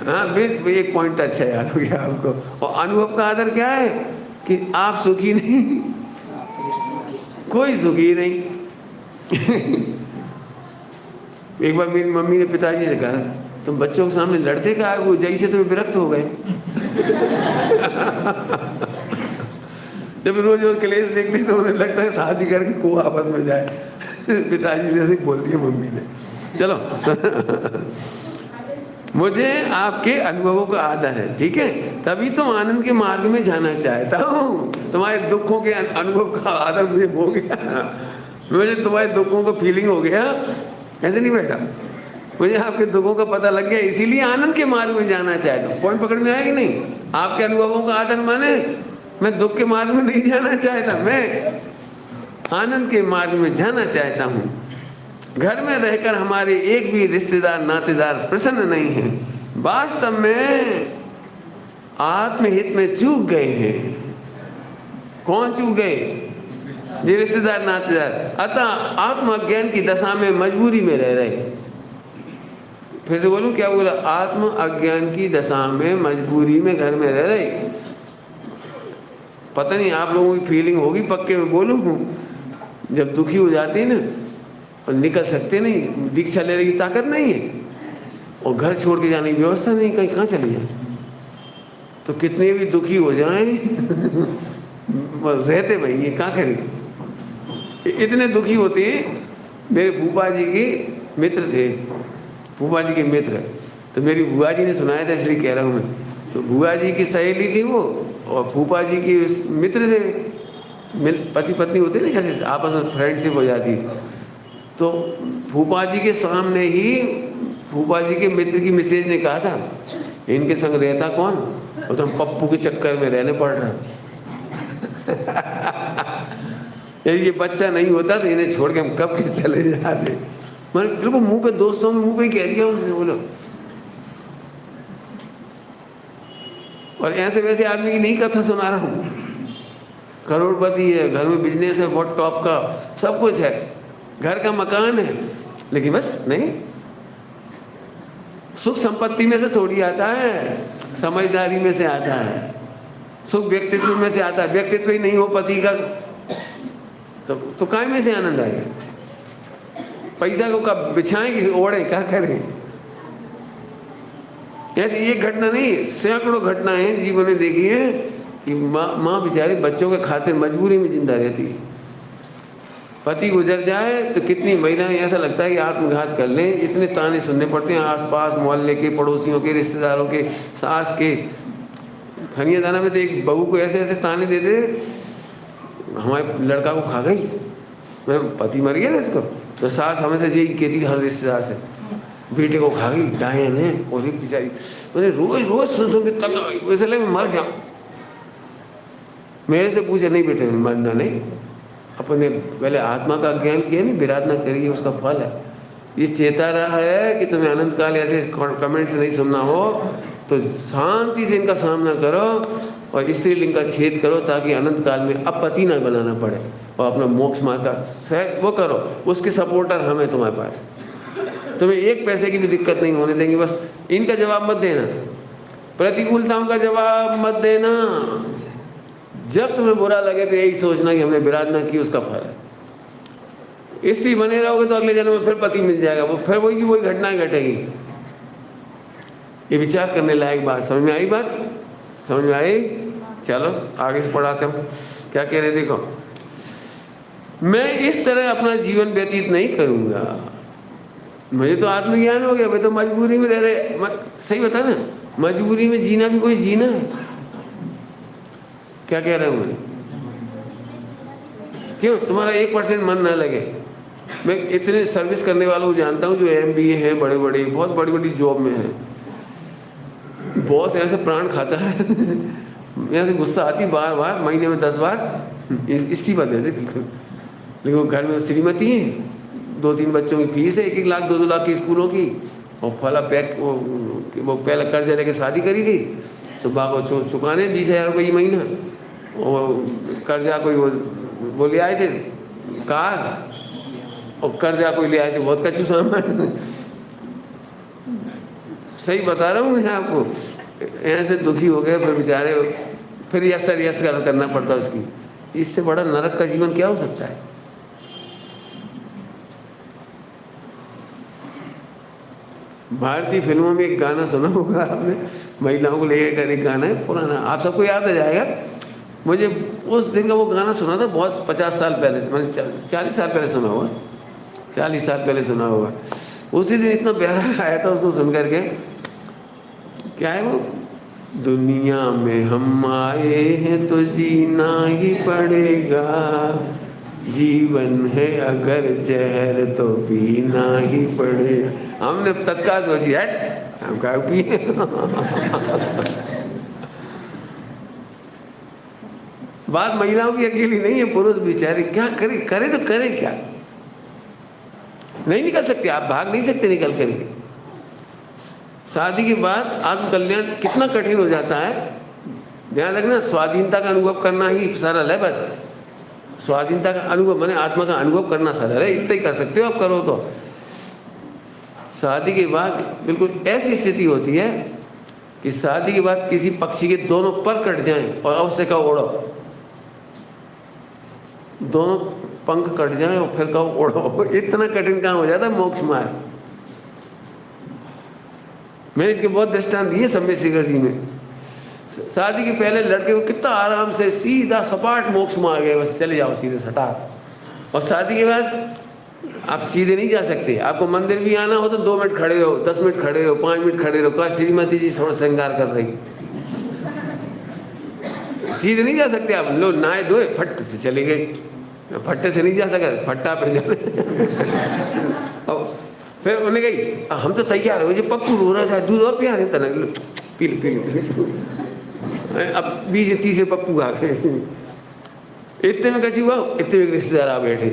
हाँ एक पॉइंट अच्छा याद हो गया आपको। और अनुभव का आदर क्या है कि आप सुखी नहीं, कोई सुखी नहीं। एक बार मेरी मम्मी ने पिताजी से कहा, तुम बच्चों के सामने लड़ते क्या है, वो जैसे तुम्हें विरक्त हो गए। जब रोज रोज क्लेश देखते तो उन्हें लगता है शादी करके को आपस में जाए। पिताजी जैसे बोल दिया मम्मी ने। चलो मुझे आपके अनुभवों का आदर है, ठीक है? तभी तो आनंद के मार्ग में जाना चाहता हूँ। तुम्हारे दुखों के अनुभव का आदर मुझे हो गया, मुझे तुम्हारे दुखों का फीलिंग हो गया। ऐसे नहीं बेटा, मुझे आपके दुखों का पता लग गया, इसीलिए आनंद के मार्ग में जाना चाहता हूँ। पॉइंट पकड़ में आया कि नहीं? आपके अनुभवों का आदर माने मैं दुख के मार्ग में नहीं जाना चाहता, मैं आनंद के मार्ग में जाना चाहता हूँ। घर में रहकर हमारे एक भी रिश्तेदार नातेदार प्रसन्न नहीं है, वास्तव में आत्महित में चूक गए हैं। कौन चूक गए? ये रिश्तेदार नातेदार। अतः आत्मअज्ञान की दशा में मजबूरी में रह रहे। फिर से बोलूं, क्या बोला? आत्म अज्ञान की दशा में मजबूरी में घर में रह रहे। पता नहीं आप लोगों की फीलिंग होगी, पक्के में बोलूं, जब दुखी हो जाते हैं ना और निकल सकते नहीं, दीक्षा लेने की ताकत नहीं है और घर छोड़ के जाने की व्यवस्था नहीं, कहीं कहाँ चले जाए, तो कितने भी दुखी हो जाएं रहते भाई, ये क्या करें? इतने दुखी होते हैं। मेरे फूफा जी के मित्र थे, फूफा जी के मित्र, तो मेरी बुआ जी ने सुनाया था, इसलिए कह रहा हूँ मैं। तो बुआ जी की सहेली थी वो, और फूफा जी के मित्र थे, पति पत्नी होते ना, जैसे आपस में फ्रेंडशिप हो जाती। तो फूफा जी के सामने ही फूफा जी के मित्र की मिसेज ने कहा था, इनके संग रहता कौन? और तो हम पप्पू के चक्कर में रहने पड़ रहा। यदि ये बच्चा नहीं होता तो इन्हें छोड़ के हम कब के चले जाते। मैंने बिल्कुल मुंह पे, दोस्तों के मुंह पे कह दिया उसने, बोलो। और ऐसे वैसे आदमी की नहीं कथा सुना रहा हूँ, करोड़पति है, घर में बिजनेस है बहुत टॉप का, सब कुछ है, घर का मकान है, लेकिन बस नहीं, सुख संपत्ति में से थोड़ी आता है, समझदारी में से आता है, सुख व्यक्तित्व में से आता है। व्यक्तित्व ही नहीं हो पति का तो काय में से आनंद आएगा? पैसा को कब बिछाएं कि ओढ़े, क्या करें? ऐसी एक घटना नहीं, सैकड़ों घटनाएं जीवन में देखी है कि माँ बेचारे बच्चों के खातिर मजबूरी में जिंदा रहती है। पति गुजर जाए तो कितनी महिलाएं ऐसा लगता है कि आत्मघात कर लें, इतने ताने सुनने पड़ते हैं आसपास मोहल्ले के, पड़ोसियों के, रिश्तेदारों के, सास के। खनिया दाना में तो एक बहू को ऐसे ऐसे ताने देते, हमारे लड़का को खा गई, मैं पति मर गया ना इसको, तो सास हमेशा यही कहती हर रिश्तेदार से, बेटे को खा गई, डायन है, और एक बेचारी, मैंने रोज रोज सुन सुन के तंग आ गई, वैसे लगे मैं मर जाऊँ। मेरे से पूछे, नहीं बेटे मरना नहीं, अपने पहले आत्मा का ज्ञान किया नहीं, विराधना करिए, उसका फल है। ये चेता रहा है कि तुम्हें अनंत काल ऐसे कमेंट्स नहीं सुनना हो, तो शांति से इनका सामना करो और स्त्रीलिंग का छेद करो, ताकि अनंत काल में अब पति ना बनाना पड़े, और अपना मोक्ष मार्ग का वो करो। उसके सपोर्टर हम हैं तुम्हारे पास, तुम्हें एक पैसे की भी दिक्कत नहीं होने देंगे। बस इनका जवाब मत देना, प्रतिकूलताओं का जवाब मत देना। जब तुम्हें बुरा लगे तो यही सोचना कि हमने विराधना की, उसका फल है। स्त्री बने रहोगे तो अगले जन्म में फिर पति मिल जाएगा, वो फिर वही की वही घटनाएं घटेगी। ये विचार करने लायक बात। समझ में आई बात? समझ में आई? चलो आगे से पढ़ाते हम क्या कह रहे। देखो, मैं इस तरह अपना जीवन व्यतीत नहीं करूंगा, मुझे तो आत्मज्ञान हो गया, मैं तो मजबूरी में रह रहे। सही बता ना, मजबूरी में जीना भी कोई जीना है। क्या कह रहे हो मुझे? क्यों तुम्हारा 1% मन ना लगे? मैं इतने सर्विस करने वालों को जानता हूँ जो MBA है, बड़े बड़े बहुत बड़ी बड़ी जॉब में है। बॉस ऐसे प्राण खाता है यहाँ से गुस्सा आती बार बार, महीने में 10 बार इस्तीफा दे दे बिल्कुल। लेकिन वो घर में श्रीमती है, 2-3 बच्चों की फीस है, 1-1 लाख 2-2 लाख की स्कूलों की, और फला पैक वो पहले कर्जा लेके शादी करी थी, सुबह को चुकाने 20,000 रुपये महीना, और कर्जा कोई वो ले आए थे कार, और कर्जा कोई ले आए थे बहुत कच्चू सामान सही बता रहा हूँ मैं आपको। ऐसे दुखी हो गए फिर बेचारे, फिर यस करना पड़ता उसकी। इससे बड़ा नरक का जीवन क्या हो सकता है? भारतीय फिल्मों में एक गाना सुना होगा आपने, महिलाओं को लेकर एक गाना है पुराना, आप सबको याद आ जाएगा। मुझे उस दिन का वो गाना सुना था बहुत 50 साल पहले, मैंने 40 साल पहले सुना होगा, 40 साल पहले सुना होगा। उसी दिन इतना प्यारा आया था उसको सुन करके। क्या है वो? दुनिया में हम आए हैं तो जीना ही पड़ेगा, जीवन है अगर जहर तो पीना ही पड़ेगा। हमने तत्काल सोची है हम क्या पिए बात महिलाओं की अकेली नहीं है, पुरुष बेचारे क्या करे तो करे क्या? नहीं निकल सकते, आप भाग नहीं सकते निकल करके। शादी के बाद आत्मकल्याण कितना कठिन हो जाता है, ध्यान रखना। स्वाधीनता का अनुभव करना ही सरल है, बस स्वाधीनता का अनुभव माने आत्मा का अनुभव करना सरल है, इतना ही कर सकते हो आप, करो तो। शादी के बाद बिल्कुल ऐसी स्थिति होती है कि शादी के बाद किसी पक्षी के दोनों पर कट जाएं और उससे कहो उड़ो, दोनों पंख कट जाएं और फिर कहो उड़ो, इतना कठिन काम हो जाता है मोक्ष मार्ग। मैंने इसके बहुत दृष्टांत दिए समय शिखर जी में। शादी के पहले लड़के को कितना आराम से सीधा सपाट मोक्ष में आ गए, बस चले जाओ सीधे सटाक। और शादी के बाद आप सीधे नहीं जा सकते, आपको मंदिर भी आना हो तो 2 मिनट खड़े रहो, 10 मिनट खड़े रहो, 5 मिनट खड़े रहो, कहा श्रीमती जी थोड़ा श्रृंगार कर रही, सीधे नहीं जा सकते आप। लो नहाए धोए फट से चले गए, फट्टे से नहीं जा सका, फट्टा पे जाने फिर उन्हें कही हम तो तैयार हो, जो पप्पू रो रहा था दूध और पिया रहे तना पी अब 20-30 पप्पू आ गए। इतने में कची हुआ, इतने में रिश्तेदार आ बैठे,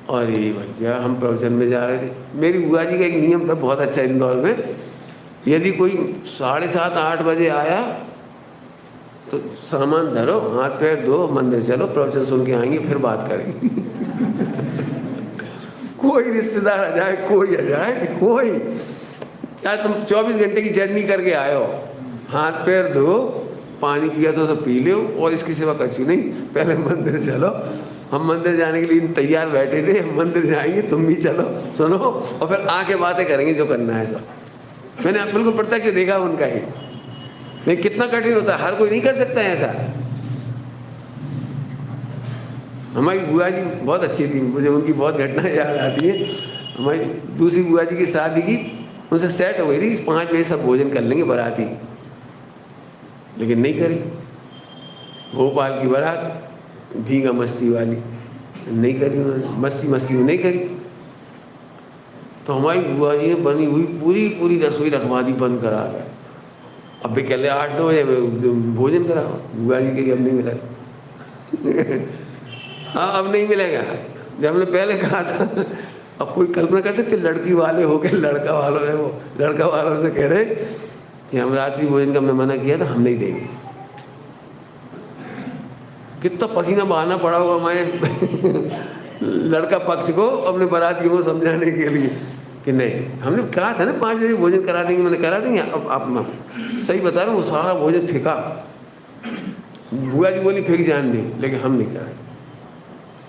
और ये भैया हम प्रवचन में जा रहे थे। मेरी बुआ जी का एक नियम था बहुत अच्छा इंदौर में, यदि कोई 7:30-8 बजे आया तो सामान धरो, हाथ पैर धो, मंदिर चलो, प्रवचन सुन के आएंगे फिर बात करेंगे कोई रिश्तेदार आ जाए, कोई आ जाए, कोई चाहे तुम 24 घंटे की जर्नी करके आए हो, हाथ पैर धो, पानी पिया तो सब पी लो, और इसकी सिवा कछु नहीं, पहले मंदिर चलो। हम मंदिर जाने के लिए तैयार बैठे थे, हम मंदिर जाएंगे, तुम भी चलो, सुनो, और फिर आके बातें करेंगे जो करना है सब। मैंने बिल्कुल प्रत्यक्ष देखा उनका ही। लेकिन कितना कठिन होता है, हर कोई नहीं कर सकता है ऐसा। हमारी बुआ जी बहुत अच्छी थी, मुझे उनकी बहुत घटनाएं याद आती है। हमारी दूसरी बुआ जी की शादी की, उनसे सेट हो गई थी 5 बजे सब भोजन कर लेंगे बाराती, लेकिन नहीं करी। भोपाल की बारात धींगा मस्ती वाली, नहीं करी उन्होंने, मस्ती में नहीं करी। तो हमारी बुआ जी ने बनी हुई पूरी रसोई रखवा दी, बंद करा गया। अब भी कहले 8-9 बजे भोजन करा, बुआ जी के अब नहीं मिला हाँ अब नहीं मिलेगा, जब हमने पहले कहा था। अब कोई कल्पना कर सकते, लड़की वाले हो गए, लड़का वालों से कह रहे कि हम रात्रि भोजन का हमने मना किया था, हम नहीं देंगे। कितना पसीना बहाना पड़ा होगा मैं लड़का पक्ष को अपने बारातियों को समझाने के लिए कि नहीं, हमने कहा था ना 5 बजे भोजन करा देंगे, मैंने करा देंगे। अब आप सही बता रहे हो, वो सारा भोजन फेंका। बुआ जी बोली फेंक जान दे, लेकिन हम नहीं कराए।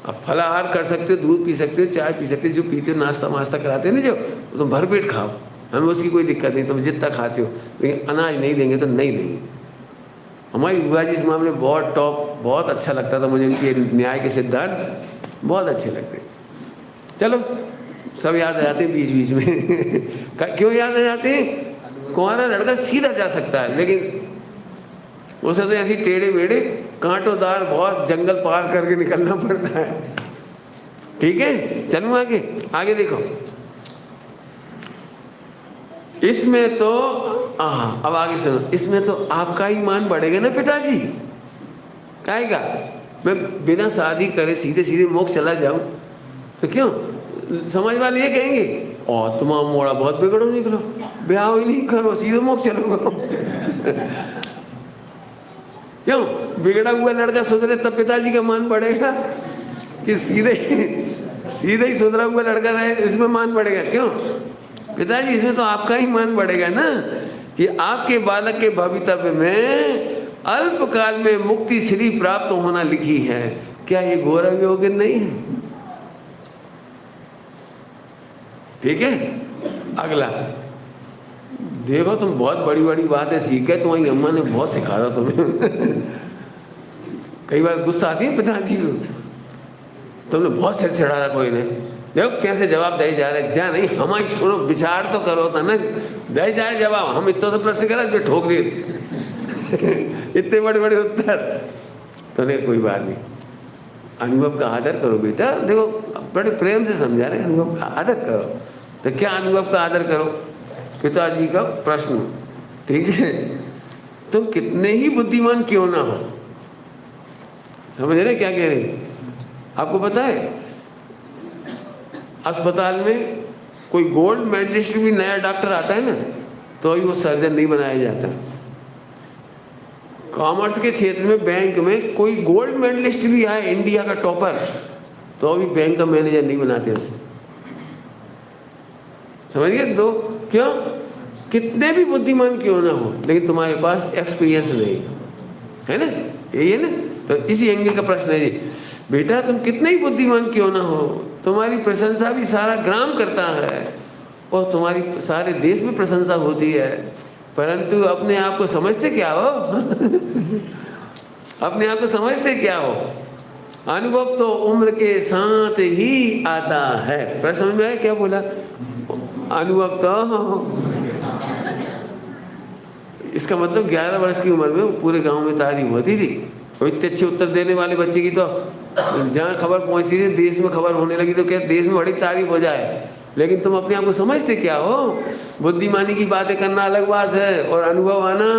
अब फलाहार कर सकते हो, दूध पी सकते हो, चाय पी सकते हो, जो पीते हो, नाश्ता वास्ता कराते हो ना जो, तुम भरपेट खाओ, हमें उसकी कोई दिक्कत नहीं, तुम जितना खाते हो, लेकिन अनाज नहीं देंगे तो नहीं देंगे। हमारी बुआ जी इस मामले में बहुत टॉप, बहुत अच्छा लगता था मुझे, उनके न्याय के सिद्धांत बहुत अच्छे लगते। चलो सब याद आ जाते हैं बीच में क्यों याद आ जाते हैं? कुंवारा लड़का सीधा जा सकता है, लेकिन उसे तो ऐसी टेढ़े मेढ़े कांटोदार बहुत जंगल पार करके निकलना पड़ता है। ठीक है, चलूं आगे, आगे देखो। इसमें तो अब आगे सुनो, इसमें तो आपका ही मान बढ़ेगा ना पिताजी। कहेगा मैं बिना शादी करे सीधे सीधे मोक्ष चला जाऊं तो क्यों? समाज वाले ये कहेंगे और तुम्हारा मोड़ा बहुत बिगड़ो निकलो, ब्याह ही नहीं करो, सीधे मोक्ष चलो। क्यों? बिगड़ा हुआ लड़का सुधरे तब पिताजी का मान बढ़ेगा कि सीधे ही सुधरा हुआ लड़का रहे इसमें मान बढ़ेगा? क्यों पिताजी? इसमें तो आपका ही मान बढ़ेगा ना कि आपके बालक के भवितव्य में अल्पकाल में मुक्ति श्री प्राप्त होना लिखी है। क्या ये गौरव योग्य नहीं है? ठीक है, अगला देखो। तुम बहुत बड़ी बड़ी बातें सीखे, तुम्हारी अम्मा ने बहुत सिखाया तुम्हें। कई बार गुस्सा आती है पिताजी को, तुमने बहुत सिर चढ़ाया कोई ने, देखो कैसे जवाब दे जा रहे। जा नहीं, हमारी सुनो, विचार तो करो था ना, दे जाए जवाब। हम इतना तो प्रश्न करा तो ठोक दिए। इतने बड़े बड़े उत्तर। तो नहीं, कोई बात नहीं, अनुभव का आदर करो बेटा। देखो बड़े प्रेम से समझा रहे, अनुभव का आदर करो। तो क्या अनुभव का आदर करो? पिताजी का प्रश्न, ठीक है। तुम कितने ही बुद्धिमान क्यों ना हो, समझ रहे क्या कह रहे? आपको पता है अस्पताल में कोई गोल्ड मेडलिस्ट भी नया डॉक्टर आता है ना, तो ही वो सर्जन नहीं बनाया जाता। कॉमर्स के क्षेत्र में बैंक में कोई गोल्ड मेडलिस्ट भी आए, इंडिया का टॉपर, तो अभी बैंक का मैनेजर नहीं बनाते उसे। समझिए? तो क्यों? कितने भी बुद्धिमान क्यों ना हो, लेकिन तुम्हारे पास एक्सपीरियंस नहीं है ना, यही है ना। तो इसी एंगल का प्रश्न है जी। बेटा तुम कितने ही बुद्धिमान क्यों ना हो, तुम्हारी प्रशंसा भी सारा ग्राम करता है और तुम्हारी सारे देश में प्रशंसा होती है, परंतु अपने आप को समझते क्या हो? अपने आप को समझते क्या हो? अनुभव तो उम्र के साथ ही आता है। प्रश्न समझ में आया क्या बोला? अनुभव तो, इसका मतलब 11 वर्ष की उम्र में पूरे गांव में तारीफ होती थी। तो इतने अच्छे उत्तर देने वाले बच्चे की तो जहाँ खबर पहुंचती थी, देश में खबर होने लगी तो क्या देश में बड़ी तारीफ हो जाए। लेकिन तुम अपने आप को समझते क्या हो? बुद्धिमानी की बातें करना अलग बात है और अनुभव आना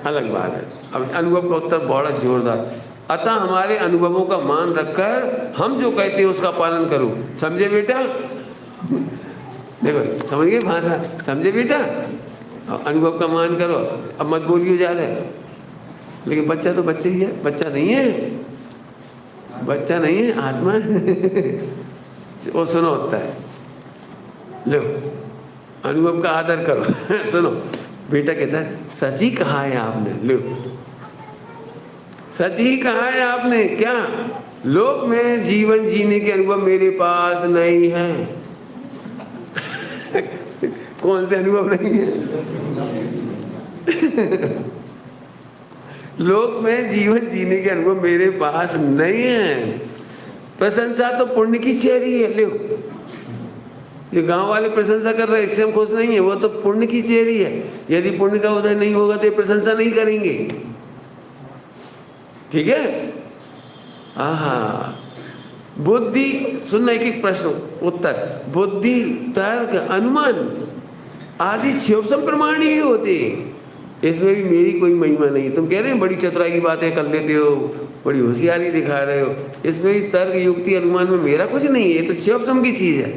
अलग बात है। अब अनुभव का उत्तर बड़ा जोरदार। अतः हमारे अनुभवों का मान रखकर हम जो कहते हैं उसका पालन करो। समझे बेटा? देखो समझ गए भाषा? समझे बेटा? अनुभव का मान करो। अब मत बोलिए ज़्यादा। लेकिन बच्चा तो बच्चे ही है, बच्चा नहीं है, बच्चा नहीं है, आत्मा है। वो सुनो होता है, लो अनुभव का आदर करो। सुनो बेटा कहता है सच ही कहा है आपने। लो सच ही कहा है आपने। क्या? लोक में जीवन जीने के अनुभव मेरे पास नहीं है। कौन से अनुभव नहीं है? लोक में जीवन जीने के अनुभव मेरे पास नहीं है। प्रशंसा तो पुण्य की चेहरी है। लो जो गांव वाले प्रशंसा कर रहे हैं इससे हम खुश नहीं है, वो तो पुण्य की चेहरी है। यदि पुण्य का उदय नहीं होगा तो ये प्रशंसा नहीं करेंगे। ठीक है? आहा, बुद्धि सुनना, एक एक प्रश्न उत्तर। बुद्धि, तर्क, अनुमान आदि क्षोभसम प्रमाण ही होते। इसमें भी मेरी कोई महिमा नहीं। तुम कह रहे हैं बड़ी चतुराई की बातें कर लेते हो, बड़ी होशियारी दिखा रहे हो, इसमें भी तर्क, युक्ति, अनुमान में मेरा कुछ नहीं है। ये तो क्षोभसम की चीज है।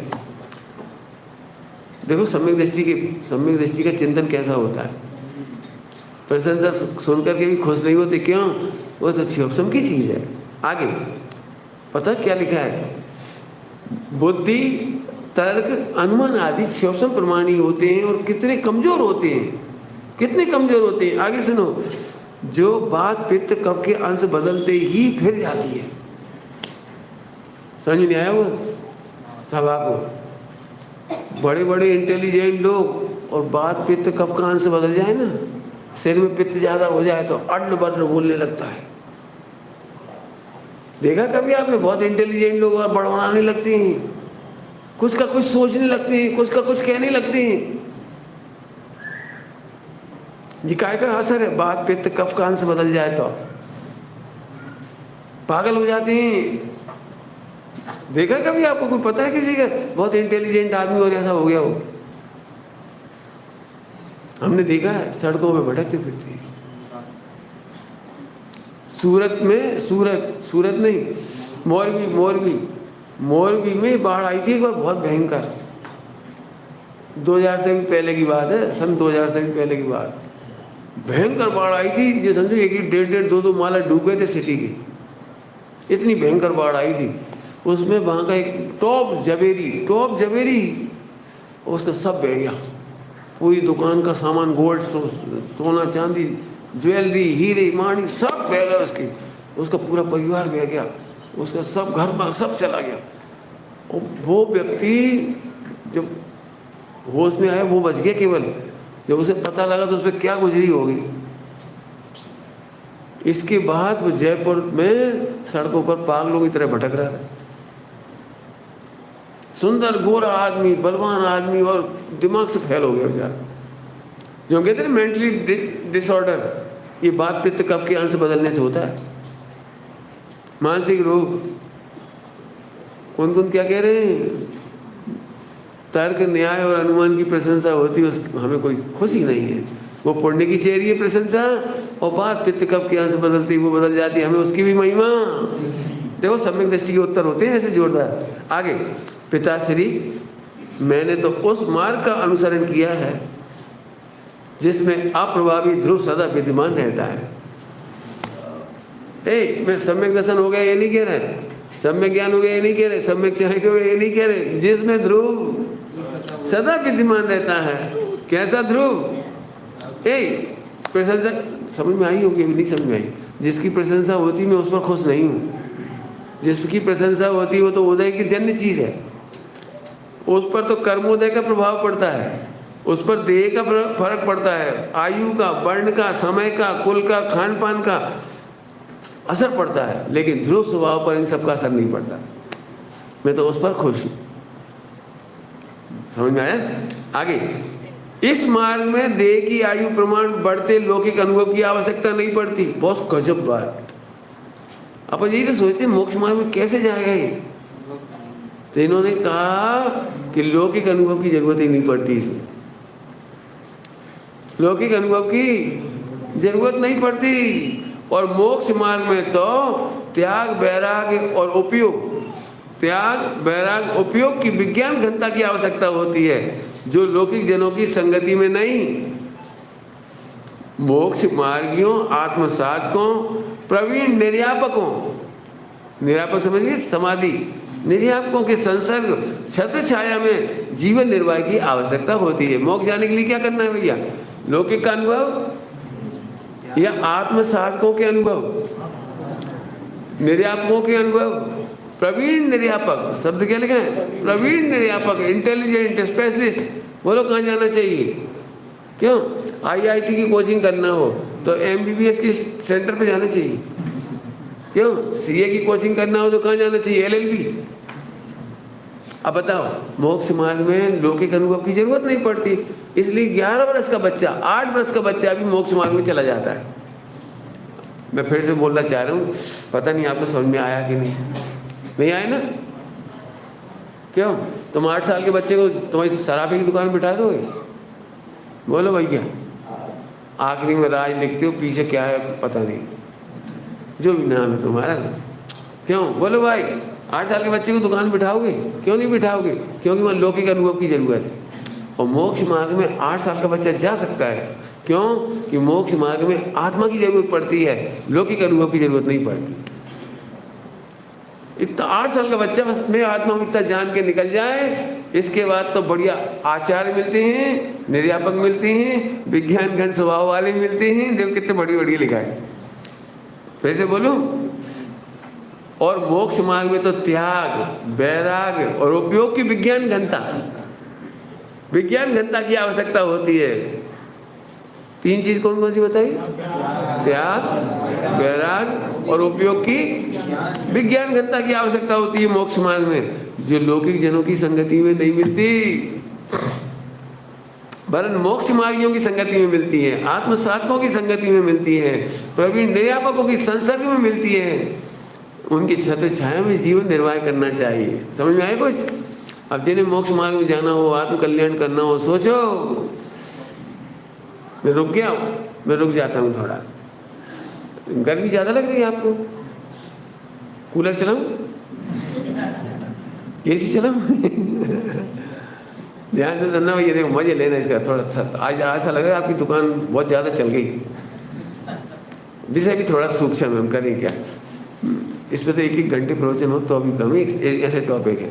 देखो सम्यक दृष्टि का चिंतन कैसा होता है। प्रशंसा सुनकर के भी खुश नहीं होते, क्यों? वो तो क्षोभसम की चीज है। आगे पता क्या लिखा है? बुद्धि, तर्क, अनुमान आदि क्षोभसम प्रमाण ही होते हैं। और कितने कमजोर होते हैं, कितने कमजोर होते हैं। आगे सुनो, जो बात पित्त कफ के अंश बदलते ही फिर जाती है। समझ नहीं आया? वो सभा को बड़े बड़े इंटेलिजेंट लोग और बात पित्त कफ का अंश बदल जाए ना, सिर में पित्त ज्यादा हो जाए तो अड्ल बड्ल बोलने लगता है। देखा कभी आपने? बहुत इंटेलिजेंट लोग और बड़बड़ाने लगते हैं, कुछ का कुछ सोचने लगते हैं, कुछ का कुछ कहने लगते हैं। ये काय का असर है? बात पित्त कफ का अंश बदल जाए तो पागल हो जाते हैं। देखा कभी आपको? कोई पता है किसी का बहुत इंटेलिजेंट आदमी और ऐसा हो गया हो? हमने देखा है, सड़कों पे भटकते फिरते हैं। सूरत में, सूरत नहीं, मोरबी में बाढ़ आई थी एक बार, बहुत भयंकर। 2000 से भी पहले की बात है, सन 2000 से भी पहले की बात। भयंकर बाढ़ आई थी, ये समझो एक 1.5 2 माला डूब गए थे सिटी के, इतनी भयंकर बाढ़ आई थी। उसमें वहाँ का एक टॉप जवेरी उसका सब बह गया, पूरी दुकान का सामान, गोल्ड, सोना चांदी, ज्वेलरी, हीरे माणी सब बह गया उसका पूरा परिवार बह गया, उसका सब घर बार सब चला गया। और वो व्यक्ति जब होश में आया वो बच गया केवल, जब उसे पता लगा तो उस पर क्या गुजरी होगी। इसके बाद वो जयपुर में सड़कों पर पागलों की तरह भटक रहा है। सुंदर गोरा आदमी, बलवान आदमी, और दिमाग से फेल हो गया बेचारा। जो कहते हैं मेंटली डिसऑर्डर, ये बात पित्त कफ के अंश बदलने से होता है। मानसिक रोग, कौन कौन क्या कह रहे हैं? तर्क, न्याय और अनुमान की प्रशंसा होती है, हमें कोई खुशी नहीं है। वो पुण्य की चेहरी है प्रशंसा, और बात पित्त कफ के अंश बदलती, वो बदल जाती है, हमें उसकी भी महिमा। देखो सम्यक दृष्टि के उत्तर होते हैं ऐसे जोरदार। आगे, पिताश्री, मैंने तो उस मार्ग का अनुसरण किया है जिसमें अप्रभावी ध्रुव सदा विद्यमान रहता है। मैं सम्यक दर्शन हो गया ये नहीं कह रहे, सम्यक ज्ञान हो गया ये नहीं कह रहे, सम्यक चाहिए हो गया ये नहीं कह रहे, जिसमें ध्रुव सदा विद्यमान रहता है। कैसा ध्रुव? प्रशंसा समझ में आई होगी? नहीं समझ में आई। जिसकी प्रशंसा होती मैं उस पर खुश नहीं हूँ। जिसकी प्रशंसा होती है वो तो उदय की जन्य चीज है, उस पर तो कर्मोदय का प्रभाव पड़ता है, उस पर देह का फर्क पड़ता है, आयु का, वर्ण का, समय का, कुल का, खान पान का असर पड़ता है, लेकिन ध्रुव स्वभाव पर इन सब का असर नहीं पड़ता। मैं तो उस पर खुश हूं। समझ में आया? आगे, इस मार्ग में देह की आयु प्रमाण बढ़ते लौकिक अनुभव की आवश्यकता नहीं पड़ती। बहुत गजब बात। अपन यही तो सोचते मोक्ष मार्ग में कैसे जाएगा ये, तो इन्होंने कहा कि लौकिक अनुभव की जरूरत ही नहीं पड़ती। इसमें लौकिक अनुभव की जरूरत नहीं पड़ती। और मोक्ष मार्ग में तो त्याग, वैराग्य और उपयोग की विज्ञान घनता की आवश्यकता होती है, जो लौकिक जनों की संगति में नहीं। मोक्ष मार्गियों, आत्म साधकों, प्रवीण निर्यापकों, निर्यापक समझिए समाधि, निर्यापकों के संसर्ग छत्र छाया में जीवन निर्वाह की आवश्यकता होती है। मोक्ष जाने के लिए क्या करना है भैया? लौकिक का अनुभव या आत्म साधकों के अनुभव? निर्यापकों के अनुभव। प्रवीण निर्यापक शब्द क्या लिखा है? प्रवीण निर्यापक, इंटेलिजेंट, स्पेशलिस्ट। बोलो कहाँ जाना चाहिए? क्यों? IIT की कोचिंग करना हो तो MBBS की सेंटर पे जाना चाहिए। क्यों? CA की कोचिंग करना हो तो कहाँ जाना चाहिए? LLB। अब बताओ, मोक्ष मार्ग में लौकिक अनुभव की जरूरत नहीं पड़ती, इसलिए 11 वर्ष का बच्चा, 8 वर्ष का बच्चा भी मोक्ष मार्ग में चला जाता है। मैं फिर से बोलना चाह रहा हूँ, पता नहीं आपको समझ में आया कि नहीं आया ना? क्यों? तुम 8 साल के बच्चे को तुम्हारी शराबी की दुकान बिठा दोगे? बोलो भाई क्या? आखिरी में राज लिखते हो, पीछे क्या है पता नहीं, जो भी नाम है तुम्हारा। क्यों? बोलो भाई, 8 साल के बच्चे को दुकान बिठाओगे? क्यों नहीं बिठाओगे? क्योंकि वहाँ लौकिक अनुभव की जरूरत है। और मोक्ष मार्ग में 8 साल का बच्चा जा सकता है। क्यों? कि मोक्ष मार्ग में आत्मा की जरूरत पड़ती है, लौकिक अनुभव की जरूरत नहीं पड़ती। इतना 8 साल का बच्चा बस में आत्मा में इतना जान के निकल जाए, इसके बाद तो बढ़िया आचार्य मिलते हैं, निर्यापक मिलते हैं, विज्ञान घन स्वभाव वाले मिलते हैं। देखो कितने बढ़िया लिखा है। फिर से बोलूं, और मोक्ष मार्ग में तो त्याग, वैराग्य और उपयोग की विज्ञान घनता की आवश्यकता होती है। 3 चीज कौन कौन सी बताई? त्याग, वैराग्य और उपयोग की विज्ञान घनता की आवश्यकता होती है मोक्ष मार्ग में, जो लौकिक जनों की संगति में नहीं मिलती, वरन मोक्ष मार्गियों की संगति में मिलती है, आत्म साधकों की संगति में मिलती है, प्रवीण निर्यापकों की संसर्ग में मिलती है। उनकी छत्र छाया में जीवन निर्वाह करना चाहिए। समझ में आए कुछ? अब जिन्हें मोक्ष मार्ग में जाना हो, आत्म कल्याण करना हो, सोचो। मैं रुक गया, मैं रुक जाता हूँ थोड़ा। गर्मी ज़्यादा लग रही है आपको? कूलर चलाऊं? एसी चलाऊं? ध्यान से सुनना, ये देखो मजे लेना इसका थोड़ा सा। आज ऐसा लग रहा है आपकी दुकान बहुत ज़्यादा चल गई। विषय भी थोड़ा सूक्ष्म है, हम करें क्या? इस पर तो 1-1 घंटे प्रवचन हो तो अभी कम ही ऐसे टॉपिक है,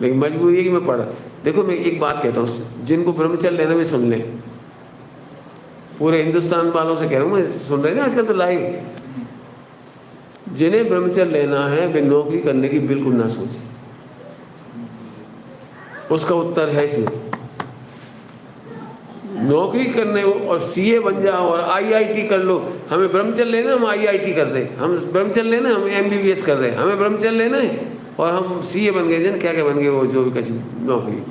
लेकिन मजबूरी है कि मैं पढ़ा। देखो मैं एक बात कहता हूँ, जिनको ब्रह्मचर्य लेना में सुन लें, पूरे हिंदुस्तान वालों से कह रहा हूँ मैं, सुन रहे हैं आजकल तो लाइव। जिन्हें ब्रह्मचर्य लेना है वे नौकरी करने की बिल्कुल ना सोचें। उसका उत्तर है इसमें, नौकरी करने और सीए बन जाओ और आईआईटी कर लो। हमें ब्रह्मचर्य लेना, हम आईआईटी कर रहे हैं। हम ब्रह्मचर्य लेना, हम एमबीबीएस कर रहे हैं। हमें ब्रह्मचर्य लेना है और हम सीए बन गए, जन क्या क्या बन गए, वो जो भी कुछ नौकरी।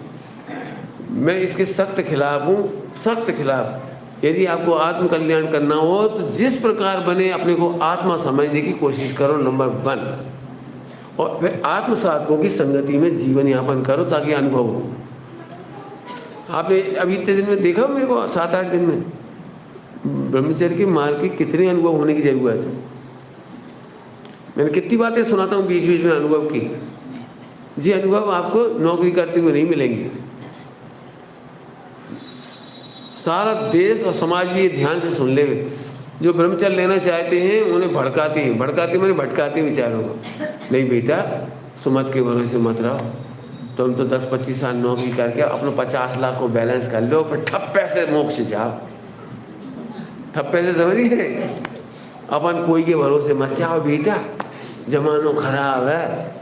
मैं इसके सख्त खिलाफ हूँ, सख्त खिलाफ। यदि आपको आत्म कल्याण करना हो तो जिस प्रकार बने अपने को आत्मा समझने की कोशिश करो, नंबर 1। और फिर आत्म साधकों की संगति में जीवन यापन करो ताकि अनुभव हो। आपने अभी इतने दिन में देखा मेरे को, 7-8 दिन में ब्रह्मचर्य के मार्ग की कितने अनुभव होने की जरूरत है। मैंने कितनी बातें सुनाता हूँ बीच बीच में अनुभव की। जी अनुभव आपको नौकरी करते हुए नहीं मिलेंगे। सारा देश और समाज भी ये ध्यान से सुन ले। जो ब्रह्मचर्य लेना चाहते हैं उन्हें भड़काते हैं, भड़काते मैंने भटकाते विचारों को। नहीं बेटा, सुमत के भरोसे मत रहो। तुम तो 10-25 साल नौकरी करके अपने 50 लाख को बैलेंस कर लो, फिर ठप्पे से मोक्ष जाओ। ठप्पे से समझिए, अपन कोई के भरोसे मत जाओ बेटा, जमानो खराब है,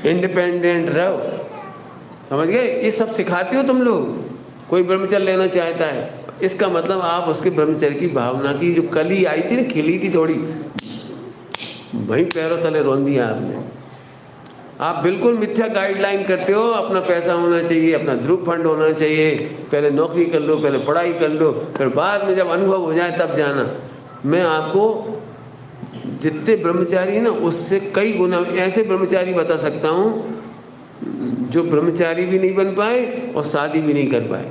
इंडिपेंडेंट रहो। समझ गए? ये सब सिखाते हो तुम लोग। कोई ब्रह्मचर्य लेना चाहता है, इसका मतलब आप उसके ब्रह्मचर्य की भावना की जो कली आई थी ना, खिली थी थोड़ी, वहीं पैरों तले रोन दिया आपने। आप बिल्कुल मिथ्या गाइडलाइन करते हो। अपना पैसा होना चाहिए, अपना ध्रुव फंड होना चाहिए, पहले नौकरी कर लो, पहले पढ़ाई कर लो, फिर बाद में जब अनुभव हो जाए तब जाना। मैं आपको जितने ब्रह्मचारी ना उससे कई गुना ऐसे ब्रह्मचारी बता सकता हूँ जो ब्रह्मचारी भी नहीं बन पाए और शादी भी नहीं कर पाए।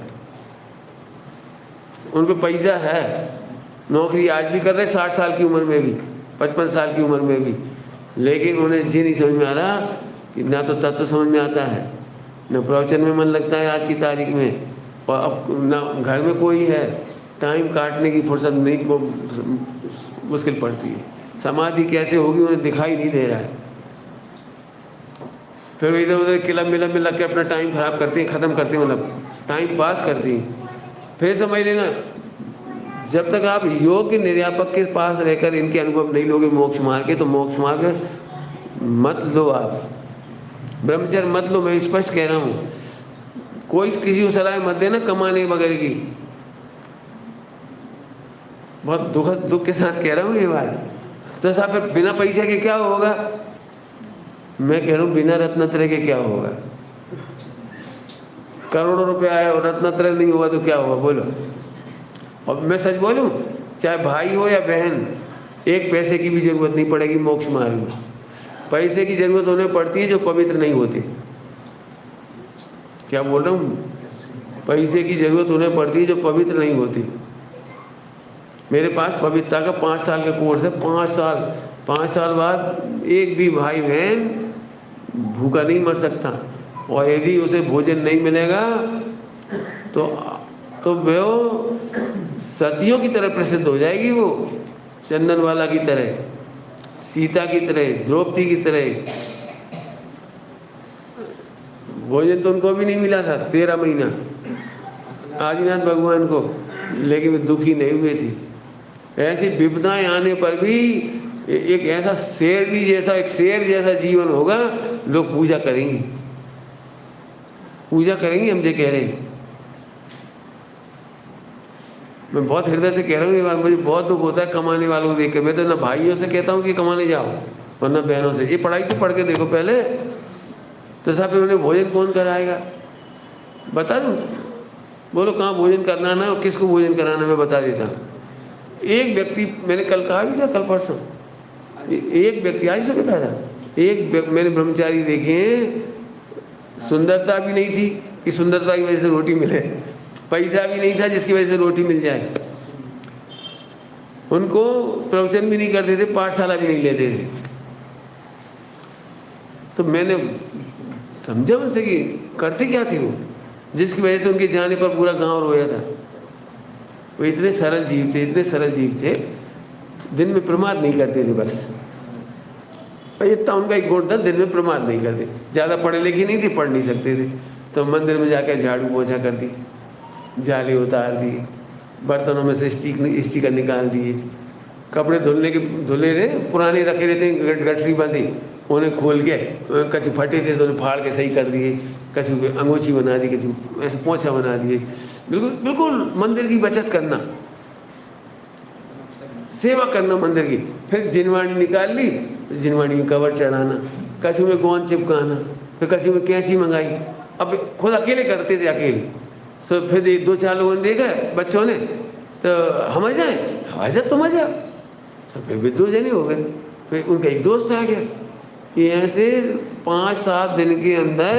उन पे पैसा है, नौकरी आज भी कर रहे 60 साल की उम्र में भी, 55 साल की उम्र में भी, लेकिन उन्हें ये नहीं समझ में आ रहा कि ना तो तत्व समझ में आता है, न प्रवचन में मन लगता है आज की तारीख में, और अब ना घर में कोई है, टाइम काटने की फुर्सत नहीं, वो मुश्किल पड़ती है। समाधि कैसे होगी उन्हें दिखाई नहीं दे रहा है। फिर इधर उधर क्लब मिलब में लग के अपना टाइम खराब करती हैं, ख़त्म करती हैं, मतलब टाइम पास करती हैं। फिर समझ लेना, जब तक आप योग के निर्यापक के पास रहकर इनके अनुभव नहीं लोगे मोक्ष मार्ग के, तो मोक्ष मार्ग मत लो। आप ब्रह्मचर्य मत लो, मैं स्पष्ट कह रहा हूँ। कोई किसी को सलाह मत देना कमाने वगैरह की। बहुत दुख के साथ कह रहा हूँ ये बात। तो साहब फिर बिना पैसे के क्या होगा? मैं कह रहा हूँ बिना रत्नत्रय के क्या होगा? करोड़ों रुपए आए और रत्नत्रय नहीं हुआ तो क्या होगा बोलो? और मैं सच बोलूं, चाहे भाई हो या बहन, एक पैसे की भी जरूरत नहीं पड़ेगी मोक्ष मार्ग में। पैसे की जरूरत उन्हें पड़ती है जो पवित्र नहीं होते। क्या बोल रहा हूँ? पैसे की जरूरत उन्हें पड़ती है जो पवित्र नहीं होती। मेरे पास पवित्रता का 5 साल का कोर्स है। 5 साल बाद एक भी भाई बहन भूखा नहीं मर सकता, और यदि उसे भोजन नहीं मिलेगा तो वो सतियों की तरह प्रसिद्ध हो जाएगी। वो चंदनवाला की तरह, सीता की तरह, द्रौपदी की तरह। भोजन तो उनको भी नहीं मिला था 13 महीना आदिनाथ भगवान को, लेकिन वे दुखी नहीं हुए थे। ऐसी विपदाएं आने पर भी एक ऐसा शेरनी जैसा, एक शेर जैसा जीवन होगा। लोग पूजा करेंगे, पूजा करेंगे, हम जो कह रहे हैं। मैं बहुत हृदय से कह रहा हूँ ये बात। मुझे बहुत दुख होता है कमाने वालों को देख कर। मैं तो ना भाइयों से कहता हूँ कि कमाने जाओ, और ना बहनों से। ये पढ़ाई तो पढ़ के देखो पहले, तो साहब फिर उन्हें भोजन कौन कराएगा? बता दूँ? बोलो कहाँ भोजन करना ना, और किसको भोजन कराना, मैं बता देता हूँ। एक व्यक्ति, मैंने कल कहा भी था, कल परसों, एक व्यक्ति आज से बता रहा, मैंने ब्रह्मचारी देखे हैं, सुंदरता भी नहीं थी कि सुंदरता की वजह से रोटी मिले, पैसा भी नहीं था जिसकी वजह से रोटी मिल जाए, उनको प्रवचन भी नहीं करते थे, पाठशाला भी नहीं लेते थे। तो मैंने समझा उनसे कि करते क्या थी वो, जिसकी वजह से उनके जाने पर पूरा गांव रोया था। वो इतने सरल जीव थे, इतने सरल जीव थे, दिन में प्रमाद नहीं करते थे। बस इतना उनका एक गुण था, दिन में प्रमाद नहीं करते। ज़्यादा पढ़े लिखे नहीं थे, पढ़ नहीं सकते थे, तो मंदिर में जाकर झाड़ू पोछा कर दी, जाले उतार दिए, बर्तनों में से स्टिकर निकाल दिए, कपड़े धुले रहे पुराने रखे रहते, गठरी बंधी, उन्हें खोल के कछु फटे थे तो उन्हें फाड़ के सही कर दिए, कछु अंगोछी बना दी, कछु ऐसे पोछा बना दिए। बिल्कुल बिल्कुल मंदिर की बचत करना, सेवा करना मंदिर की। फिर जिनवाणी निकाल ली, जिनवाणी में कवर चढ़ाना, कछु में गोंद चिपकाना, फिर कछु में कैंची मंगाई। अब खुद अकेले करते थे, अकेले। सो फिर 2-4 लोगों ने देखा बच्चों ने, तो हम आ जाए, हमारे साथ तुम आ जाओ। सब फिर भी 2 जने हो गए। फिर उनका एक दोस्त आ गया, ये ऐसे 5-7 दिन के अंदर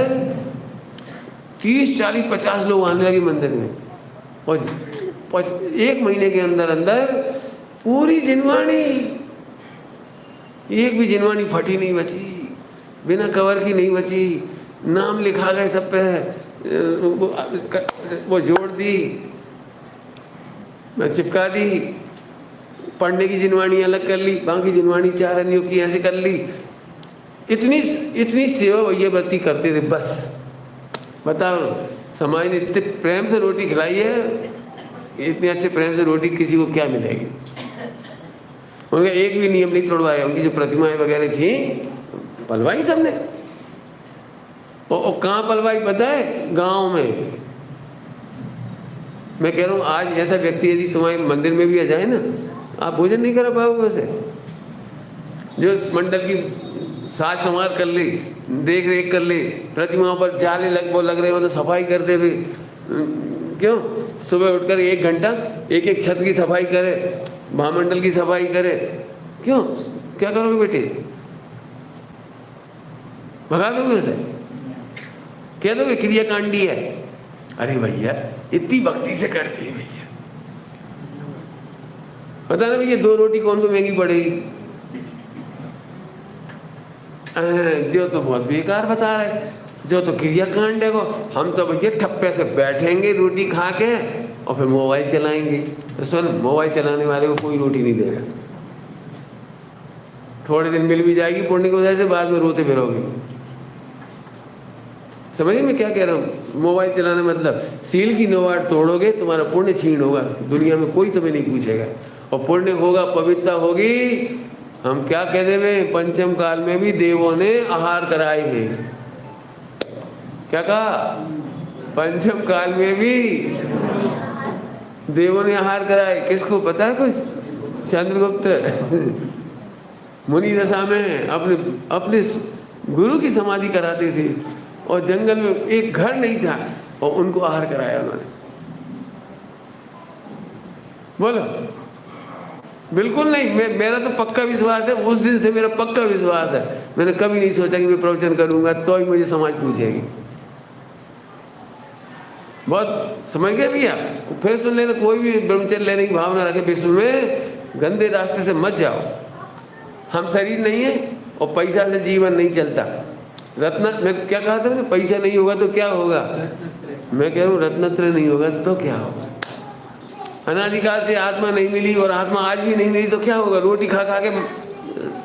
30-40-50 लोग आने लगे मंदिर में, और 1 महीने के अंदर अंदर पूरी जिनवाणी, एक भी जिनवाणी फटी नहीं बची, बिना कवर की नहीं बची, नाम लिखा गए सब पे, वो जोड़ दी, चिपका दी, पढ़ने की जिनवाणी अलग कर ली, बाकी जिनवाणी 4 अन्यों की ऐसे कर ली। इतनी सेवा भैया व्रती करते थे। बस बताओ, समाज ने इतने प्रेम से रोटी खिलाई है, इतने अच्छे प्रेम से रोटी किसी को क्या मिलेगी। उनका एक भी नियम नहीं तोड़वाया, उनकी जो प्रतिमाएं वगैरह थी पलवाई सबने। और कहाँ पलवाई पता है? गांव में। मैं कह रहा हूँ आज ऐसा व्यक्ति यदि तुम्हारे मंदिर में भी आ जाए ना, आप भोजन नहीं करा पाओगे वैसे। जो मंडल की साज संवार कर ली, देख रेख कर ली, प्रतिमाओं पर जाले लग रहे हो तो सफाई करते हुए, क्यों सुबह उठकर 1 घंटा एक छत की सफाई करे, महामंडल की सफाई करे, क्यों क्या करोगे बेटे? भगा दोगे उसे? कह दोगे क्रियाकांडी है? अरे भैया इतनी भक्ति से करती है भैया, पता ना भैया 2 रोटी कौन को महंगी पड़ेगी। जो तो बहुत बेकार बता रहे, जो तो क्रियाकांड है को, हम तो भैया ठप्पे से बैठेंगे रोटी खा के और फिर मोबाइल चलाएंगे। तो सुन, मोबाइल चलाने वाले को कोई रोटी नहीं देगा। थोड़े दिन मिल भी जाएगी पुण्य की वजह से, बाद में रोते फिरोगे। समझिए मैं क्या कह रहा हूँ? मोबाइल चलाने मतलब सील की नोवाट तोड़ोगे, तुम्हारा पुण्य छीन होगा, दुनिया में कोई तुम्हें नहीं पूछेगा, और पुण्य होगा, पवित्रता होगी। हम क्या कह देवे, पंचम काल में भी देवों ने आहार कराए हैं। क्या कहा? पंचम काल में भी देवों ने आहार कराए। किसको पता है कुछ? चंद्रगुप्त मुनि दशा में अपने गुरु की समाधि कराते थे, और जंगल में एक घर नहीं था और उनको आहार कराया उन्होंने। बोलो, बिल्कुल नहीं। मेरा तो पक्का विश्वास है, उस दिन से मेरा पक्का विश्वास है। मैंने कभी नहीं सोचा कि मैं प्रवचन करूंगा तो ही मुझे समाज पूछेगी। बहुत समझ गए भैया? फिर सुन लेना, कोई भी ब्रह्मचर्य लेने की भावना रखे विश्व में, गंदे रास्ते से मत जाओ। हम शरीर नहीं है और पैसा से जीवन नहीं चलता। मैं क्या कहा था मैंने? पैसा नहीं होगा तो क्या होगा? मैं कह रहा हूँ रत्नत्रय नहीं होगा तो क्या होगा? अनादिकाल से आत्मा नहीं मिली और आत्मा आज भी नहीं मिली तो क्या होगा? रोटी खा खा के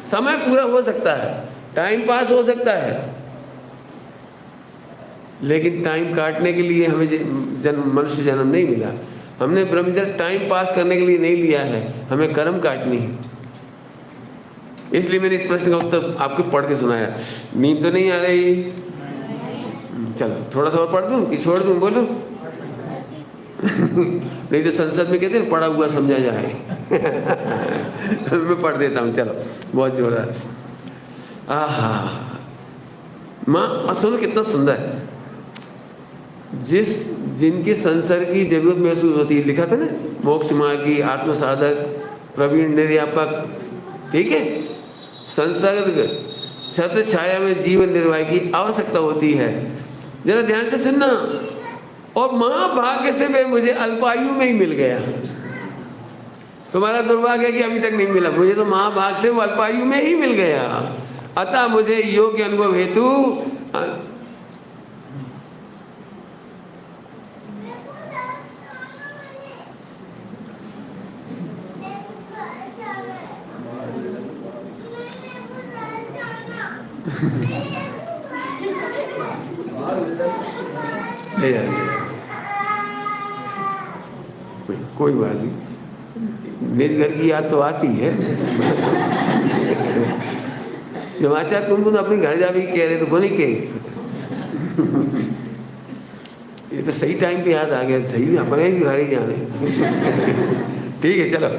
समय पूरा हो सकता है, टाइम पास हो सकता है, लेकिन टाइम काटने के लिए हमें मनुष्य जन्म नहीं मिला। हमने ब्रह्मचर्य टाइम पास करने के लिए नहीं लिया है, हमें कर्म काटनी है। इसलिए मैंने इस प्रश्न का उत्तर आपको पढ़ के सुनाया। नींद तो नहीं आ रही? चलो थोड़ा सा और पढ़ दूं कि छोड़ दूं? बोलो। नहीं तो संसद में कहते हैं पढ़ा हुआ समझा जाए। मैं पढ़ देता हूँ, चलो बहुत जोर है। आहा माँ सुनो कितना सुंदर है। जिनके संसार की जरूरत महसूस होती है, लिखा था ना, मोक्ष मार्गी, आत्म साधक, प्रवीण, निर्यापक, ठीक है, संसर्ग छत्र छाया में जीवन निर्वाह की आवश्यकता होती है। जरा ध्यान से सुनना। और महाभाग्य से वे मुझे अल्पायु में ही मिल गया। तुम्हारा दुर्भाग्य है कि अभी तक नहीं मिला, मुझे तो महाभाग्य से वो अल्पायु में ही मिल गया। अतः मुझे योग्य अनुभव हेतु कोई बात नहीं, निज घर की याद तो आती है। जब आचार्य कुंभ तो अपने घर जा भी कह रहे तो बोले के ये तो सही टाइम पे याद आ गया, सही अपने भी घर ही जाने। ठीक है, चलो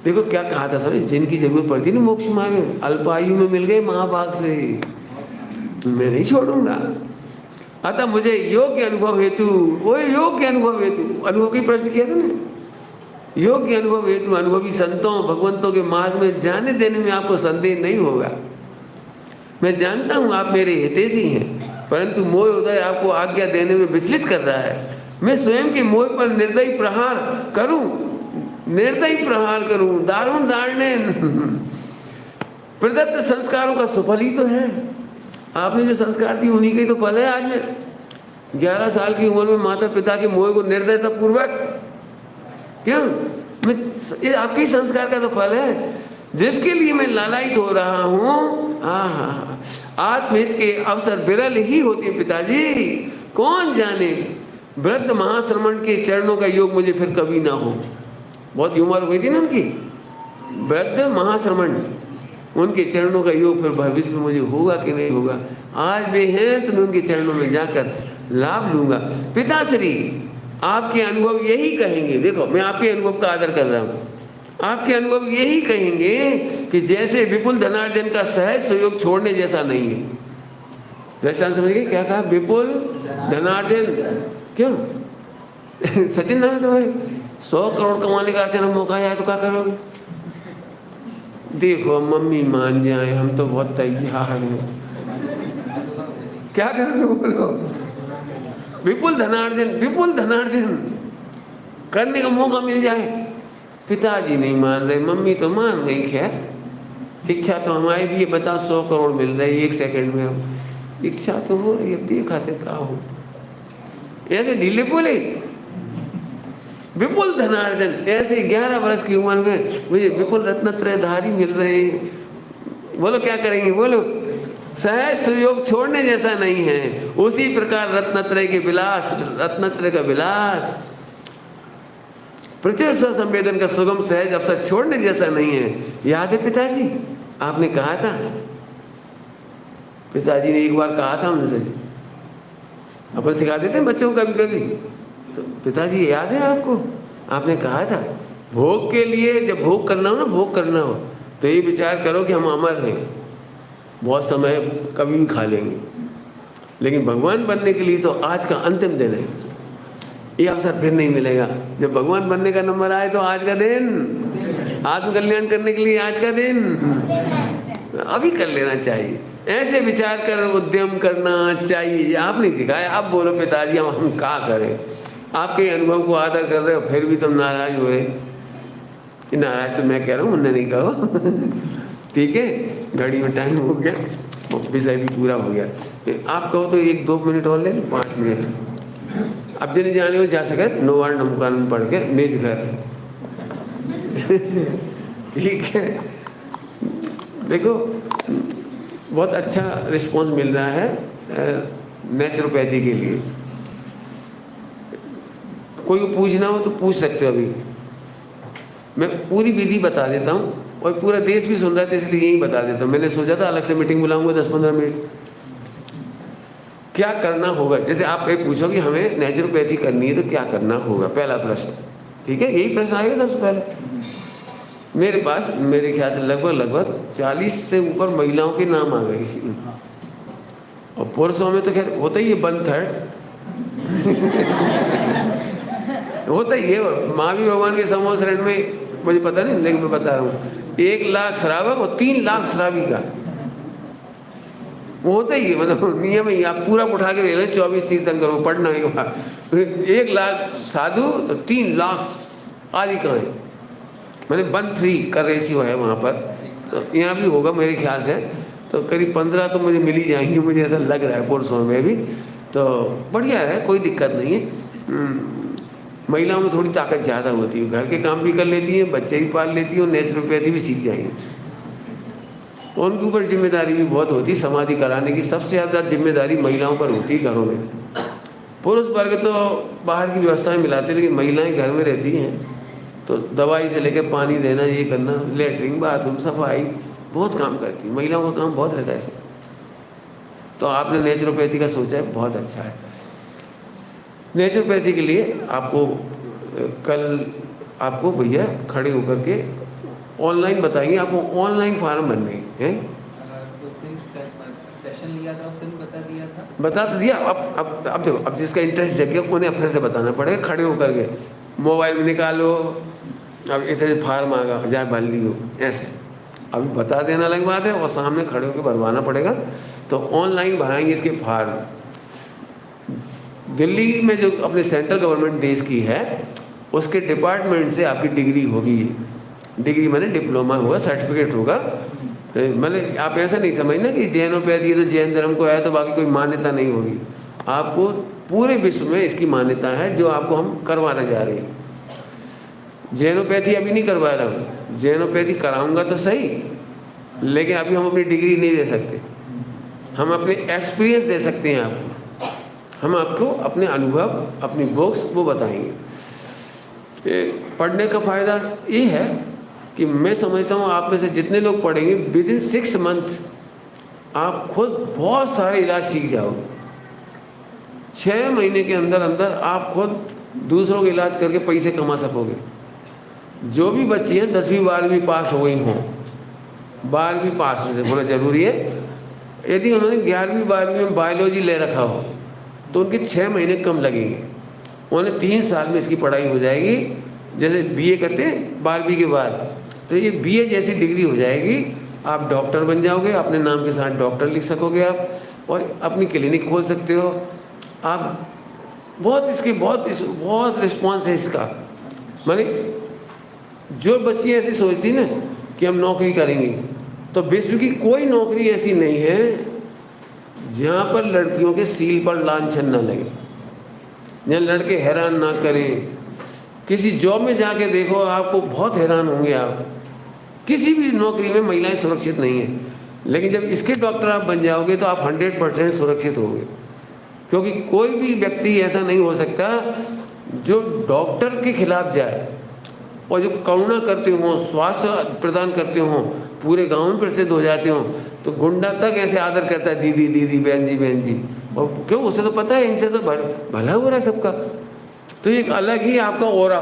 देखो क्या कहा था सर, जिनकी जरूरत पड़ती है ना मोक्ष मार्ग, अल्पायु में मिल गए महाभाग से, मैं नहीं छोड़ूंगा। अतः मुझे योग्य अनुभव हेतु, वो योग्य अनुभव हेतु, अनुभव की प्रश्न किया था ना, योग्य अनुभव हेतु अनुभवी संतों भगवंतों के मार्ग में जाने देने में आपको संदेह नहीं होगा। मैं जानता हूं आप मेरे हितैषी हैं, परंतु मोह उदय आपको आज्ञा देने में विचलित कर रहा है। मैं स्वयं के मोह पर निर्दयी प्रहार करूं, निर्दयी प्रहार करूं, दारुण दारुणे प्रदत्त संस्कारों का सुफल ही तो है। आपने जो संस्कार दिए उन्हीं के तो फल है। आज में 11 साल की उम्र में माता पिता के मोह को निर्दयता पूर्वक, क्यों, मैं ये आपके संस्कार का तो फल है, जिसके लिए मैं लालायित हो रहा हूँ। आत्महित के अवसर विरल ही होते हैं पिताजी। कौन जाने वृद्ध महाश्रमण के चरणों का योग मुझे फिर कभी ना हो। बहुत उम्र हुई थी ना उनकी, वृद्ध महाश्रमण, उनके चरणों का योग फिर भविष्य में मुझे होगा कि नहीं होगा। आज वे हैं तो मैं उनके चरणों में जाकर लाभ लूंगा। पिताश्री आपके अनुभव यही कहेंगे, देखो मैं आपके अनुभव का आदर कर रहा हूँ, आपके अनुभव यही कहेंगे कि जैसे विपुल धनार्जन का सहज सहयोग छोड़ने जैसा नहीं है। दृष्टांत समझ गए क्या कहा, विपुल धनार्जन, क्यों सचिन नाम तुम्हारे 100 करोड़ कमाने का अचानक मौका आया तो क्या करोगे। देखो मम्मी मान जाए हम तो बहुत तैयार हैं, क्या करोगे बोलो। विपुल धनार्जन करने का मौका मिल जाए, पिताजी नहीं मान रहे, मम्मी तो मान गई। खैर इच्छा तो हमारी भी है, बताओ 100 करोड़ मिल रहे 1 सेकंड में, अब इच्छा तो हो रही है, दिखाते क्या हो। ऐसे ढीले बोले विपुल धनार्जन, ऐसे 11 वर्ष की उम्र में मुझे विपुल रत्नत्रयधारी मिल रहे हैं। बोलो क्या करेंगे, बोलो। सहज सुयोग छोड़ने जैसा नहीं है, उसी प्रकार रत्नत्रय के विलास, रत्नत्रय का विलास प्रचुर संवेदन का सुगम सहज अवसर छोड़ने जैसा नहीं है। याद है पिताजी आपने कहा था, पिताजी ने एक बार कहा था हमसे, अपन सिखा देते हैं बच्चों को कभी कभी, तो पिताजी याद है आपको, आपने कहा था भोग के लिए, जब भोग करना हो ना, भोग करना हो तो ये विचार करो कि हम अमर हैं, बहुत समय कभी भी खा लेंगे, लेकिन भगवान बनने के लिए तो आज का अंतिम दिन है, ये अवसर फिर नहीं मिलेगा। जब भगवान बनने का नंबर आए तो आज का दिन, आत्मकल्याण करने के लिए आज का दिन अभी कर लेना चाहिए। ऐसे विचार कर उद्यम करना चाहिए। आप नहीं सिखाया, आप बोलो पिताजी हम क्या करें। आपके अनुभव को आदर कर रहे हो फिर भी तुम नाराज हो रहे। नाराज तो मैं कह रहा हूँ, उन्हें नहीं कहो। ठीक है, घड़ी में टाइम हो गया, विषय भी पूरा हो गया। आप कहो तो 1-2 मिनट और ले लो, 5 मिनट। अब जिन्हें जाने हो जा सके नोवार नमकान पढ़ के निज घर। ठीक है, देखो बहुत अच्छा रिस्पॉन्स मिल रहा है नेचुरोपैथी के लिए। कोई पूछना हो तो पूछ सकते हो। अभी मैं पूरी विधि बता देता हूँ और पूरा देश भी सुन रहा था इसलिए यही बता देता हूँ। मैंने सोचा था अलग से मीटिंग बुलाऊंगा 10-15 मिनट। क्या करना होगा, जैसे आप एक पूछो कि हमें नेचुरोपैथी करनी है तो क्या करना होगा, पहला प्रश्न। ठीक है, यही प्रश्न आएगा सबसे पहले। मेरे पास मेरे ख्याल से लगभग 40 से ऊपर महिलाओं के नाम आ गए और पुरुषों में तो खैर होता ही है 1/3 होता ही है। महावीर भगवान के समोह शरण में मुझे पता नहीं, लेकिन मैं बता रहा हूँ 1 लाख श्रावक और 3 लाख श्राविका। वो होता ही है, मतलब नियम ही। आप पूरा उठा के दे लें 24 तीर्थंकरों पढ़ना एक बार, 1 लाख साधु तो 3 लाख आदिकाएँ, मैंने 1-3 का रेशियो है वहाँ पर। तो यहाँ भी होगा मेरे ख्याल से, तो करीब 15 तो मुझे मिल ही जाएंगे, मुझे ऐसा लग रहा है पुरुषों में भी। तो बढ़िया है, कोई दिक्कत नहीं है। महिलाओं में थोड़ी ताकत ज़्यादा होती है, घर के काम भी कर लेती हैं, बच्चे भी पाल लेती हैं और नेचुरोपैथी भी सीख जाएंगे। उनके ऊपर जिम्मेदारी भी बहुत होती है, समाधि कराने की सबसे ज़्यादा जिम्मेदारी महिलाओं पर होती है घरों में। पुरुष वर्ग तो बाहर की व्यवस्थाएं मिलाते हैं, लेकिन महिलाएं घर में रहती हैं तो दवाई से लेकर पानी देना, ये करना, लेटरिन, बाथरूम, सफाई, बहुत काम करती है। महिलाओं का काम बहुत रहता है इसमें। तो आपने नेचुरोपैथी का सोचा है, बहुत अच्छा है। नेचुरोपैथी के लिए आपको कल आपको भैया खड़े होकर के ऑनलाइन बताएंगे, आपको ऑनलाइन फॉर्म भरने हैं। उस दिन सेशन लिया था, उस दिन बता तो दिया। अब देखो, अब जिसका इंटरेस्ट जग गया उन्हें फिर से बताना पड़ेगा, खड़े होकर के मोबाइल में निकालो, अब इतने फार्म आएगा, जाए भर लियो, ऐसे अभी बता देना अलग बात है, और सामने खड़े होकर भरवाना पड़ेगा। तो ऑनलाइन भराएंगे इसके फार्म। दिल्ली में जो अपने सेंट्रल गवर्नमेंट देश की है, उसके डिपार्टमेंट से आपकी डिग्री होगी। डिग्री माने डिप्लोमा होगा, सर्टिफिकेट होगा। मतलब आप ऐसा नहीं समझना कि जैनोपैथी है तो जैन धर्म को है तो बाकी कोई मान्यता नहीं होगी। आपको पूरे विश्व में इसकी मान्यता है, जो आपको हम करवाने जा रहे हैं। जैनोपैथी अभी नहीं करवा रहा हूँ, जैनोपैथी कराऊंगा तो सही, लेकिन अभी हम अपनी डिग्री नहीं दे सकते। हम अपने एक्सपीरियंस दे सकते हैं आपको, हम आपको अपने अनुभव, अपनी बुक्स वो बताएंगे। पढ़ने का फ़ायदा ये है कि मैं समझता हूँ आप में से जितने लोग पढ़ेंगे, विदिन 6 मंथ आप खुद बहुत सारे इलाज सीख जाओगे। 6 महीने के अंदर अंदर आप खुद दूसरों का इलाज करके पैसे कमा सकोगे। जो भी बच्चे हैं 10वीं 12वीं पास हो गई हों, 12वीं पास होना जरूरी है। यदि उन्होंने 11वीं 12वीं में बायोलॉजी ले रखा हो तो उनके 6 महीने कम लगेंगे, उन्हें 3 साल में इसकी पढ़ाई हो जाएगी। जैसे बीए करते हैं 12वीं के बाद, तो ये बीए जैसी डिग्री हो जाएगी। आप डॉक्टर बन जाओगे, अपने नाम के साथ डॉक्टर लिख सकोगे आप, और अपनी क्लिनिक खोल सकते हो आप। बहुत रिस्पॉन्स है इसका। माने जो बच्ची ऐसी सोचती ना कि हम नौकरी करेंगे, तो विश्व की कोई नौकरी ऐसी नहीं है जहाँ पर लड़कियों के सील पर लांछन ना लगे, जहाँ लड़के हैरान ना करें। किसी जॉब में जाके देखो, आपको बहुत हैरान होंगे आप। किसी भी नौकरी में महिलाएं सुरक्षित नहीं है, लेकिन जब इसके डॉक्टर आप बन जाओगे तो आप 100% सुरक्षित होंगे। क्योंकि कोई भी व्यक्ति ऐसा नहीं हो सकता जो डॉक्टर के खिलाफ जाए और जो करुणा करते हों, स्वास्थ्य प्रदान करते हों, पूरे गांव में प्रसिद्ध हो जाते हों, तो गुंडा तक ऐसे आदर करता है, दीदी दीदी, बहन जी बहन जी। और क्यों, उसे तो पता है इनसे तो भला हो रहा है सबका। तो एक अलग ही आपका ऑरा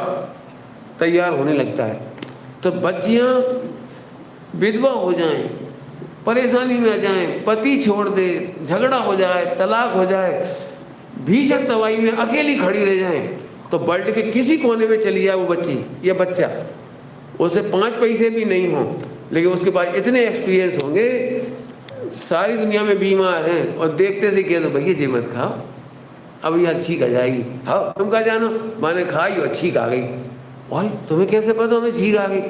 तैयार होने लगता है। तो बच्चियाँ विधवा हो जाएं, परेशानी में आ जाएं, पति छोड़ दे, झगड़ा हो जाए, तलाक हो जाए, भीषण तबाही में अकेली खड़ी रह जाएं, तो वर्ल्ड के किसी कोने में चली जाए वो बच्ची या बच्चा, उसे 5 पैसे भी नहीं हो, लेकिन उसके पास इतने एक्सपीरियंस होंगे, सारी दुनिया में बीमार हैं और देखते से कह दो भैया जी मत खाओ, अब यहाँ छींक आ जाएगी। हाँ तुम कहा जानो, मैंने खाई और छींक आ गई। और तुम्हें कैसे पता हमें छींक आ गई?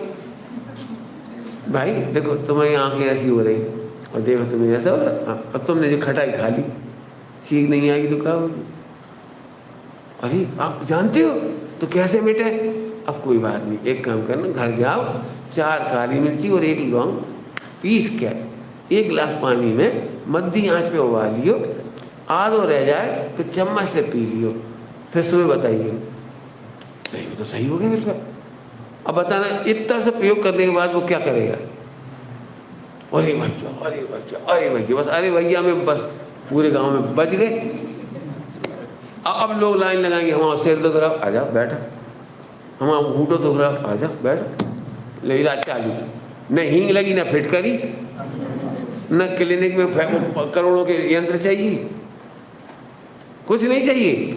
भाई देखो तुम्हारी आंखें ऐसी हो रही और देखो तुम्हें ऐसा हो रहा, अब तुमने जो खटाई खा ली, छींक नहीं आएगी तो क्या होगी? अरे आप जानते हो तो कैसे मिटे? अब कोई बात नहीं, एक काम करना, घर जाओ, 4 काली मिर्ची और 1 लौंग पीस के 1 गिलास पानी में मध्य आंच पे उबाल लियो, आधो रह जाए तो चम्मच से पी लियो, फिर सुबह बताइए। नहीं तो सही हो गया बिल्कुल। अब बताना इतना सा प्रयोग करने के बाद वो क्या करेगा? अरे भैया, अरे भैया, अरे भैया, बस अरे भैया में बस पूरे गांव में बच गए। अब लोग लाइन लगाएंगे, हमारा सिर दुख रहा, आजा बैठा, हमारा घूटो दुख रहा, आजा बैठा, ले इलाज चालू। न हींग लगी, न फिटकरी, न क्लिनिक में करोड़ों के यंत्र चाहिए, कुछ नहीं चाहिए,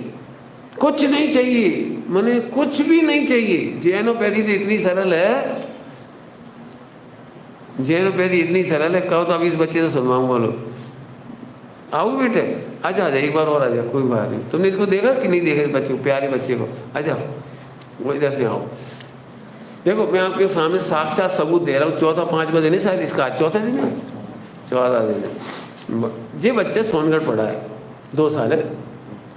कुछ नहीं चाहिए, माने कुछ भी नहीं चाहिए। जैनोपैथी तो इतनी सरल है जैनोपैथी इतनी सरल है, कहो तो अभी इस बच्चे से सुनवाऊंगा। लो आओ बेटे, आजा आजा, एक बार और आजा, कोई बात नहीं। तुमने इसको देखा कि नहीं देखा, इस बच्चे को, प्यारे बच्चे को? आजा, वो इधर से आओ। देखो मैं आपके सामने साक्षात सबूत दे रहा हूँ। चौथा 5 बजे नहीं शायद इसका, आज चौथा दिन है, 14 दिन है। ये बच्चा सोनगढ़ पढ़ा है, 2 साल है,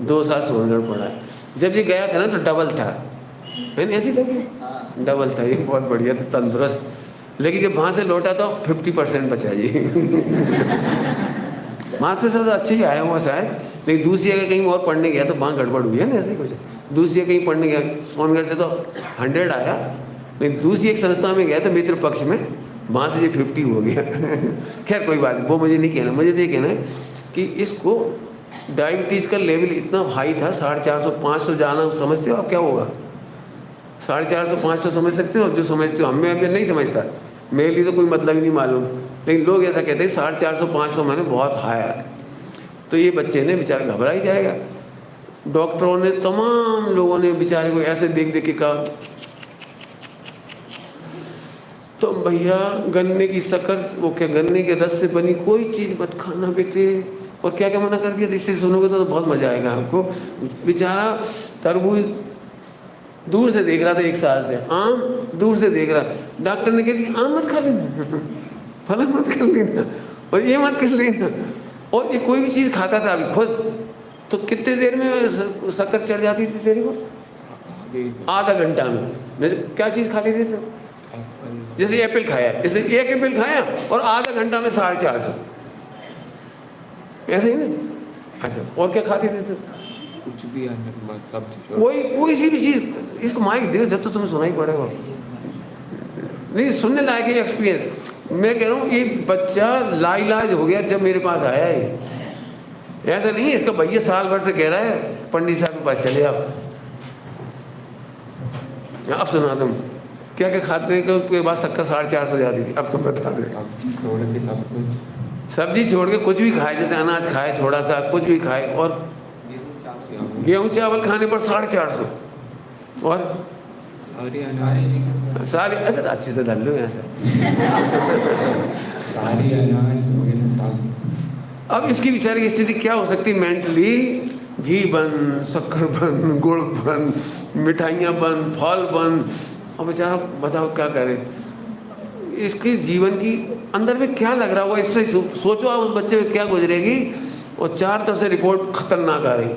2 साल सोनगढ़ पढ़ा है। जब ये गया था ना तो डबल था, है ना, ऐसी था कि डबल था, ये बहुत बढ़िया था, तंदुरुस्त। लेकिन जब वहाँ से लौटा तो 50% बचा ये। वहाँ तो सब अच्छे ही आया हुआ शायद, लेकिन दूसरी जगह कहीं और पढ़ने गया तो वहाँ गड़बड़ हुई है ना, ऐसे कुछ। दूसरी जगह कहीं पढ़ने गया, सोनगढ़ से तो 100 आया, लेकिन दूसरी एक संस्था में गया था मित्र पक्ष में, वहाँ से ये 50 हो गया। खैर कोई बात नहीं, वो मुझे नहीं कहना। मुझे ये कहना है कि इसको डायबिटीज़ का लेवल इतना हाई था, 450 500 जाना, समझते हो आप क्या होगा? 450 500 समझ सकते हो? जो समझते हो, हमें अभी नहीं समझता, मेरे लिए तो कोई मतलब ही नहीं मालूम, लेकिन लोग ऐसा कहते हैं 450 500 मैंने बहुत हाई है। तो ये बच्चे ने बेचारा घबरा ही जाएगा। डॉक्टरों ने, तमाम लोगों ने बेचारे को ऐसे देख देख के कहा, तो भैया गन्ने की शक्कर, वो क्या गन्ने के रस से बनी कोई चीज़ मत खाना बेटे। और क्या क्या मना कर दिया, इससे सुनोगे तो बहुत मजा आएगा आपको। बेचारा तरबूज दूर से देख रहा था 1 साल से, आम दूर से देख रहा, डॉक्टर ने कह दिया आम मत खा लेना, फल मत कर लेना, और ये मत कर लेना। और ये कोई भी चीज़ खाता था अभी खुद, तो कितने देर में शक्कर चढ़ जाती थी तेरे को? आधा घंटा में। मैं क्या चीज़ खा लेती थी? जैसे एप्पल खाया, इसलिए 1 एप्पल खाया और आधा घंटा में 450, ऐसे ही ना। अच्छा, और क्या खाते थे? कुछ भी सब्जी, कोई सी भी चीज़, इसको माइक दे, जब तो तुम्हें सुनाई पड़ेगा। नहीं, सुनने लायक है एक्सपीरियंस। मैं कह रहा हूँ ये बच्चा लाइलाज हो गया जब मेरे पास आया है। ऐसा नहीं है, इसका भैया साल भर से कह रहा है पंडित साहब के पास चले आप। अब सुना तुम क्या क्या खाते हैं कि उसके बाद शक्कर 450 हो जाती थी। अब तुम बता दे। सब्जी छोड़ के सब कुछ, सब्जी छोड़ के कुछ भी खाए, जैसे अनाज खाए थोड़ा सा, कुछ भी खाए। और गेहूँ चावल खाने पर 450। और सारी अनाज, सारी, अच्छा अच्छे से डाल लो यहाँ से। सारी अनाज वगैरह सब। अब इसकी बेचारी की स्थिति क्या हो सकती है मेंटली? घी बंद, शक्कर बंद, गुड़ बंद, मिठाइयाँ बंद, फल बंद। अब बेचारा बताओ क्या करे? इसके जीवन की अंदर में क्या लग रहा होगा, इससे सोचो आप, उस बच्चे में क्या गुजरेगी। और 4 तरफ से रिपोर्ट खतरनाक आ रही।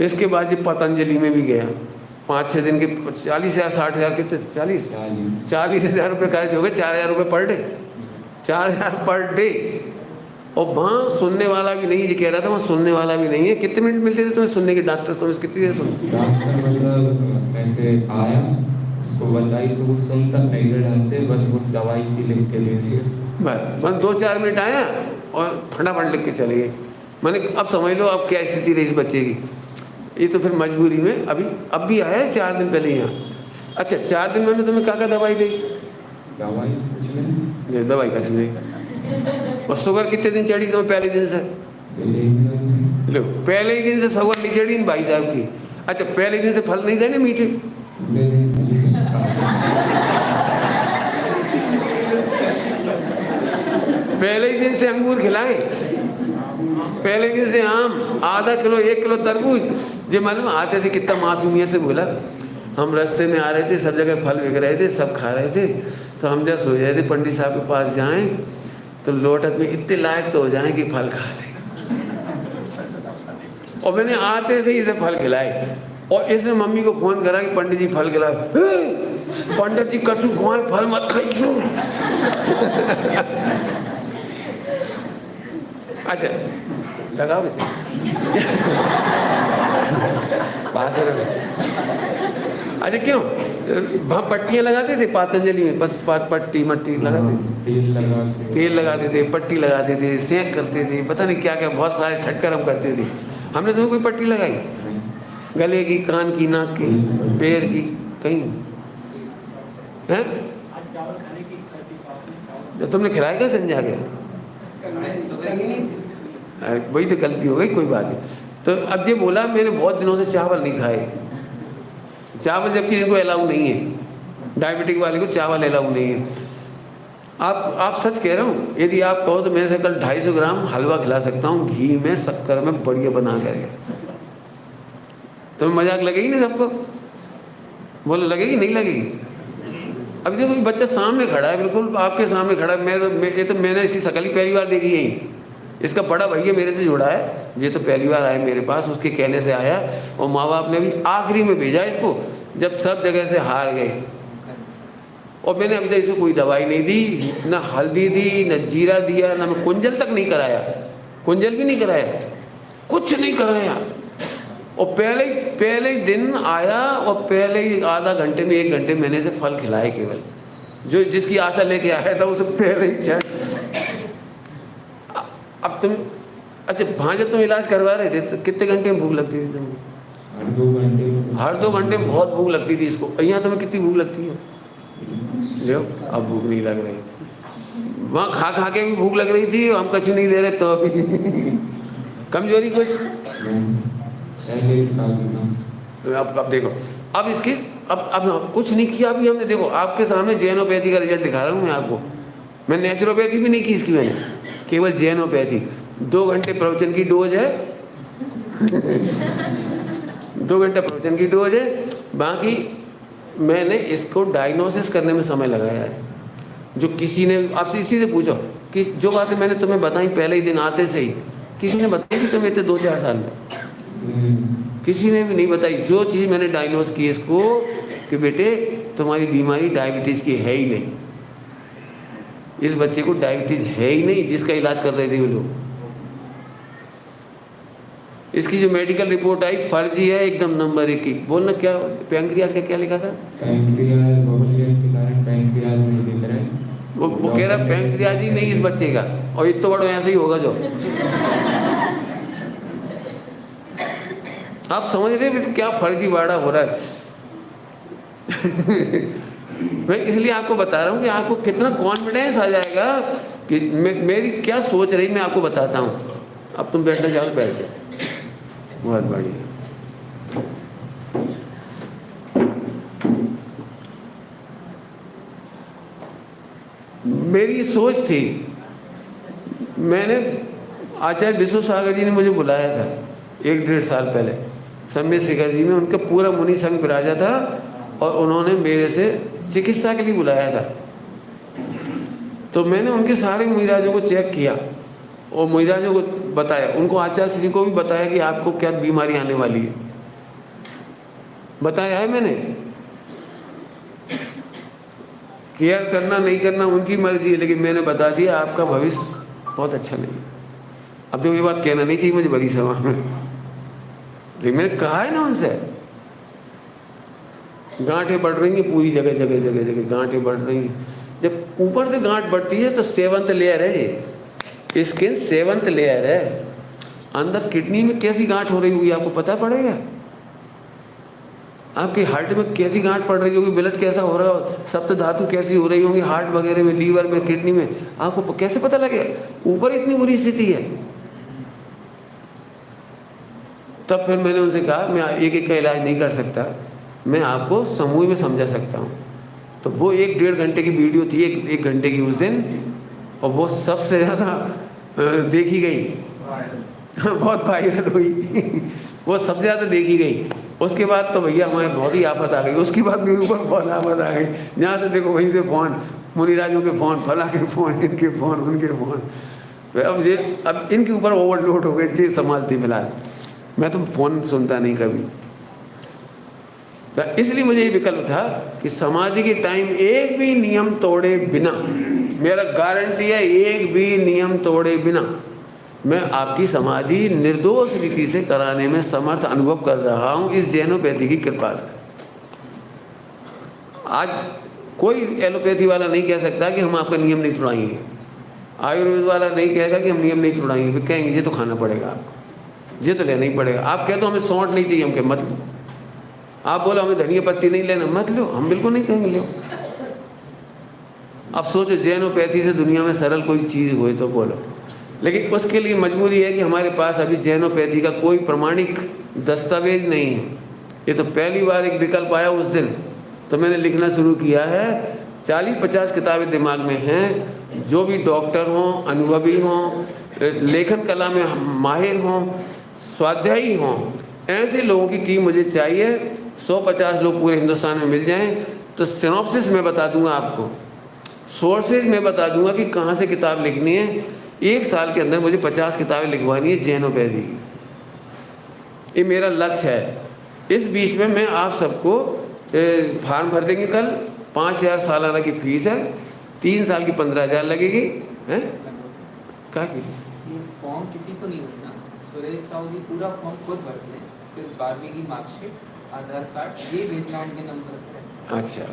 इसके बाद ये पतंजलि में भी गया, 5-6 दिन के 40,000 60,000 कितने, 40,000 रुपये खर्च हो गए। 4,000 रुपये पर डे, 4,000 पर डे। और वहाँ सुनने वाला भी नहीं, ये कह रहा था वहाँ सुनने वाला भी नहीं है। कितने मिनट मिलते थे तुम्हें सुनने के? डॉक्टर तुम्हें कितनी देर सुन? डॉक्टर मतलब ऐसे आया, उसको बताई तो वो सुन तक नहीं रहे थे, बस वो दवाई सी लिख के दे दी। बस 2-4 मिनट आया और फटाफट लिख के चले गए। मैंने, अब समझ लो अब क्या स्थिति रही इस बच्चे की। ये तो फिर मजबूरी में अब भी आया है 4 दिन पहले यहाँ। अच्छा, 4 दिन में तुम्हें क्या दवाई दी? दवाई कुछ नहीं, दवाई कुछ नहीं। और शुगर कितने दिन चढ़ी तुम्हें? पहले दिन से। लो, पहले ही दिन से शुगर नहीं चढ़ी भाई साहब की। अच्छा, पहले दिन से फल नहीं थे ना मीठे? पहले ही दिन से अंगूर खिलाए, पहले दिन से आम, आधा किलो 1 किलो तरबूज। जो मालूम आते से कितना मासूमियत से बोला, हम रास्ते में आ रहे थे, सब जगह फल बिक रहे थे, सब खा रहे थे, तो हम जब सोच रहे थे पंडित साहब के पास जाएं तो लोटत में इतने लायक तो हो जाएं कि फल खा लें। और मैंने आते से ही इसे फल खिलाए। और इसने मम्मी को फोन करा कि पंडित जी फल खिलाए। पंडित जी कछु खुआए, फल मत खाइयो। अच्छा, लगाओ बच्चे पास हो रहे। अच्छा, क्यों वहाँ पट्टियाँ लगाते थे पतंजलि में? पट्टी मट्टी लगाते, तेल लगाते थे, पट्टी लगाते थे, सेंक करते थे, पता नहीं क्या क्या, बहुत सारे ठटकर हम करते थे। हमने तुम्हें कोई पट्टी लगाई? गले की, कान की, नाक की, पैर की, कहीं है? जब तुमने खिलाया क्या संजा के? वही तो गलती हो गई, कोई बात नहीं। तो अब ये बोला मैंने बहुत दिनों से चावल नहीं खाए। चावल जबकि इनको अलाउ नहीं है, डायबिटिक वाले को चावल अलाउ नहीं है। आप सच कह रहे हो, यदि आप कहो तो मैं से कल 250 ग्राम हलवा खिला सकता हूँ, घी में शक्कर में बढ़िया बना करके। तो मजाक लगेगी नहीं सबको? बोलो लगेगी नहीं लगेगी? अभी देखो ये बच्चा सामने खड़ा है, बिल्कुल आपके सामने खड़ा है। मैंने इसकी शक्ल ही पहली बार देखी है। इसका बड़ा भैया मेरे से जुड़ा है, ये तो पहली बार आया मेरे पास, उसके कहने से आया। और माँ बाप ने भी आखिरी में भेजा इसको, जब सब जगह से हार गए। और मैंने अभी तक इसको कोई दवाई नहीं दी, ना हल्दी दी, ना जीरा दिया, ना मैं कुंजल तक नहीं कराया, कुंजल भी नहीं कराया, कुछ नहीं कराया। और पहले ही दिन आया और पहले ही आधा घंटे में 1 घंटे मैंने इसे फल खिलाए केवल, जो जिसकी आशा लेके आया था उसे पहले ही चल। अब तुम अच्छा वहाँ जब तुम इलाज करवा रहे थे तो कितने घंटे में भूख लगती थी तुम्हें? हर 2 घंटे में बहुत भूख लगती थी इसको। यहाँ तुम्हें कितनी भूख लगती है? लो अब भूख नहीं लग रही। वहाँ खा खा के भी भूख लग रही थी, हम कछु नहीं दे रहे तो अभी कमजोरी कुछ। अब देखो, अब इसकी अब कुछ नहीं किया अभी हमने। देखो आपके सामने जैनोपैथी का रिजल्ट दिखा रहा हूँ मैं आपको। मैं नेचुरोपैथी भी नहीं की इसकी, मैंने केवल जैनोपैथी। 2 घंटे प्रवचन की डोज है 2 घंटे प्रवचन की डोज है। बाकी मैंने इसको डायग्नोसिस करने में समय लगाया है। जो किसी ने आपसे इसी से पूछो कि जो बातें मैंने तुम्हें बताई पहले ही दिन आते से ही, किसी ने बताई कि तुम्हें इतने 2-4 साल में? किसी ने भी नहीं बताई। जो चीज़ मैंने डायग्नोस की इसको कि बेटे तुम्हारी बीमारी डायबिटीज़ की है ही नहीं। इस बच्चे को डायबिटीज़ है ही नहीं जिसका इलाज कर रहे थे वो लोग। इसकी जो मेडिकल रिपोर्ट आई फर्जी है एकदम, नंबर 1 की। बोलना क्या पैंक्रियाज का क्या लिखा था? पैंक्रियाज बबल गैस के कारण पैंक्रियाज नहीं दिख रहा है। वो कह रहा पैंक्रियाज ही नहीं इस बच्चे का, और इतना बड़ा ऐसे ही होगा जो। आप समझ रहे हैं क्या फर्जी वाड़ा हो रहा है? मैं इसलिए आपको बता रहा हूँ कि आपको कितना कॉन्फिडेंस आ जाएगा कि मेरी क्या सोच रही मैं आपको बताता हूँ। अब तुम बैठना चाहो बैठ जाओ, बहुत बढ़िया। मेरी सोच थी, मैंने आचार्य विश्व सागर जी ने मुझे बुलाया था 1-1.5 साल पहले सम्य शिखर जी में। उनका पूरा मुनि संघ विराजा था और उन्होंने मेरे से चिकित्सा के लिए बुलाया था। तो मैंने उनके सारे मुनिराजों को चेक किया और मुनिराजों को बताया, उनको आचार्य श्री को भी बताया कि आपको क्या बीमारी आने वाली है। बताया है मैंने। केयर करना नहीं करना उनकी मर्जी है, लेकिन मैंने बता दिया आपका भविष्य बहुत अच्छा नहीं है। अब तो ये बात कहना नहीं चाहिए मुझे बड़ी सभा में, लेकिन मैंने कहा है ना उनसे। गांठें बढ़ रही हैं पूरी जगह जगह जगह जगह गांठें बढ़ रही हैं। जब ऊपर से गांठ बढ़ती है तो 7th लेयर है ये, स्किन 7th लेयर है। अंदर किडनी में कैसी गांठ हो रही होगी आपको पता पड़ेगा? आपकी हार्ट में कैसी गांठ पड़ रही होगी, ब्लड कैसा हो रहा हो, सप्त धातु कैसी हो रही होंगी हार्ट वगैरह में, लीवर में, किडनी में, आपको कैसे पता लगेगा? ऊपर इतनी बुरी स्थिति है। तब फिर मैंने उनसे कहा मैं एक का इलाज नहीं कर सकता, मैं आपको समूह में समझा सकता हूँ। तो वो 1-1.5 घंटे की वीडियो थी, 1 घंटे की उस दिन, और वो सबसे ज़्यादा देखी गई, बहुत वायरल हुई वो सबसे ज़्यादा देखी गई। उसके बाद तो भैया हमारे बहुत ही आफत आ गई। उसके बाद मेरे ऊपर बहुत आफत आ गई, जहाँ से देखो वहीं से फ़ोन, मुनिराजों के फ़ोन, फला के फ़ोन, इनके फ़ोन, उनके फ़ोन। अब इनके ऊपर ओवरलोड हो गए चीज़ संभालती फिलहाल। मैं तो फ़ोन सुनता नहीं कभी। तो इसलिए मुझे ये विकल्प था कि समाधि के टाइम एक भी नियम तोड़े बिना, मेरा गारंटी है एक भी नियम तोड़े बिना मैं आपकी समाधि निर्दोष रीति से कराने में समर्थ अनुभव कर रहा हूँ इस जैनोपैथी की कृपा से। आज कोई एलोपैथी वाला नहीं कह सकता कि हम आपका नियम नहीं तोड़ाएंगे, आयुर्वेद वाला नहीं कहेगा कि हम नियम नहीं तोड़ाएंगे, वे कहेंगे ये तो खाना पड़ेगा आपको, ये तो लेना ही पड़ेगा। आप कह दो हमें सौंठ नहीं चाहिए, हम कह मत लो। आप बोलो हमें धनिया पत्ती नहीं लेना, मत लो, हम बिल्कुल नहीं कहेंगे लो। अब सोचो जैनोपैथी से दुनिया में सरल कोई चीज़ हुई तो बोलो, लेकिन उसके लिए मजबूरी है कि हमारे पास अभी जैनोपैथी का कोई प्रमाणिक दस्तावेज नहीं है। ये तो पहली बार एक विकल्प आया उस दिन, तो मैंने लिखना शुरू किया है 40-50 किताबें दिमाग में हैं। जो भी डॉक्टर हों, अनुभवी हों, लेखन कला में माहिर हों, स्वाध्यायी हों, ऐसे लोगों की टीम मुझे चाहिए। 150 लोग पूरे हिंदुस्तान में मिल जाएं तो सिनॉप्सिस मैं बता दूंगा आपको, सोर्सेज मैं बता दूंगा कि कहाँ से किताब लिखनी है। 1 साल के अंदर मुझे 50 किताबें लिखवानी है जैनोपैथी की, ये मेरा लक्ष्य है। इस बीच में मैं आप सबको फार्म भर देंगे कल। 5000 सालाना की फीस है, 3 साल की 15,000 लगेगी। हैं क्या की ये फॉर्म किसी को नहीं भरना, सुरेश ताऊ जी पूरा फॉर्म खुद भरते हैं। सिर्फ 12वीं की मार्कशीट, आधार कार्ड, ये भेजना उनके नंबर पर है। अच्छा,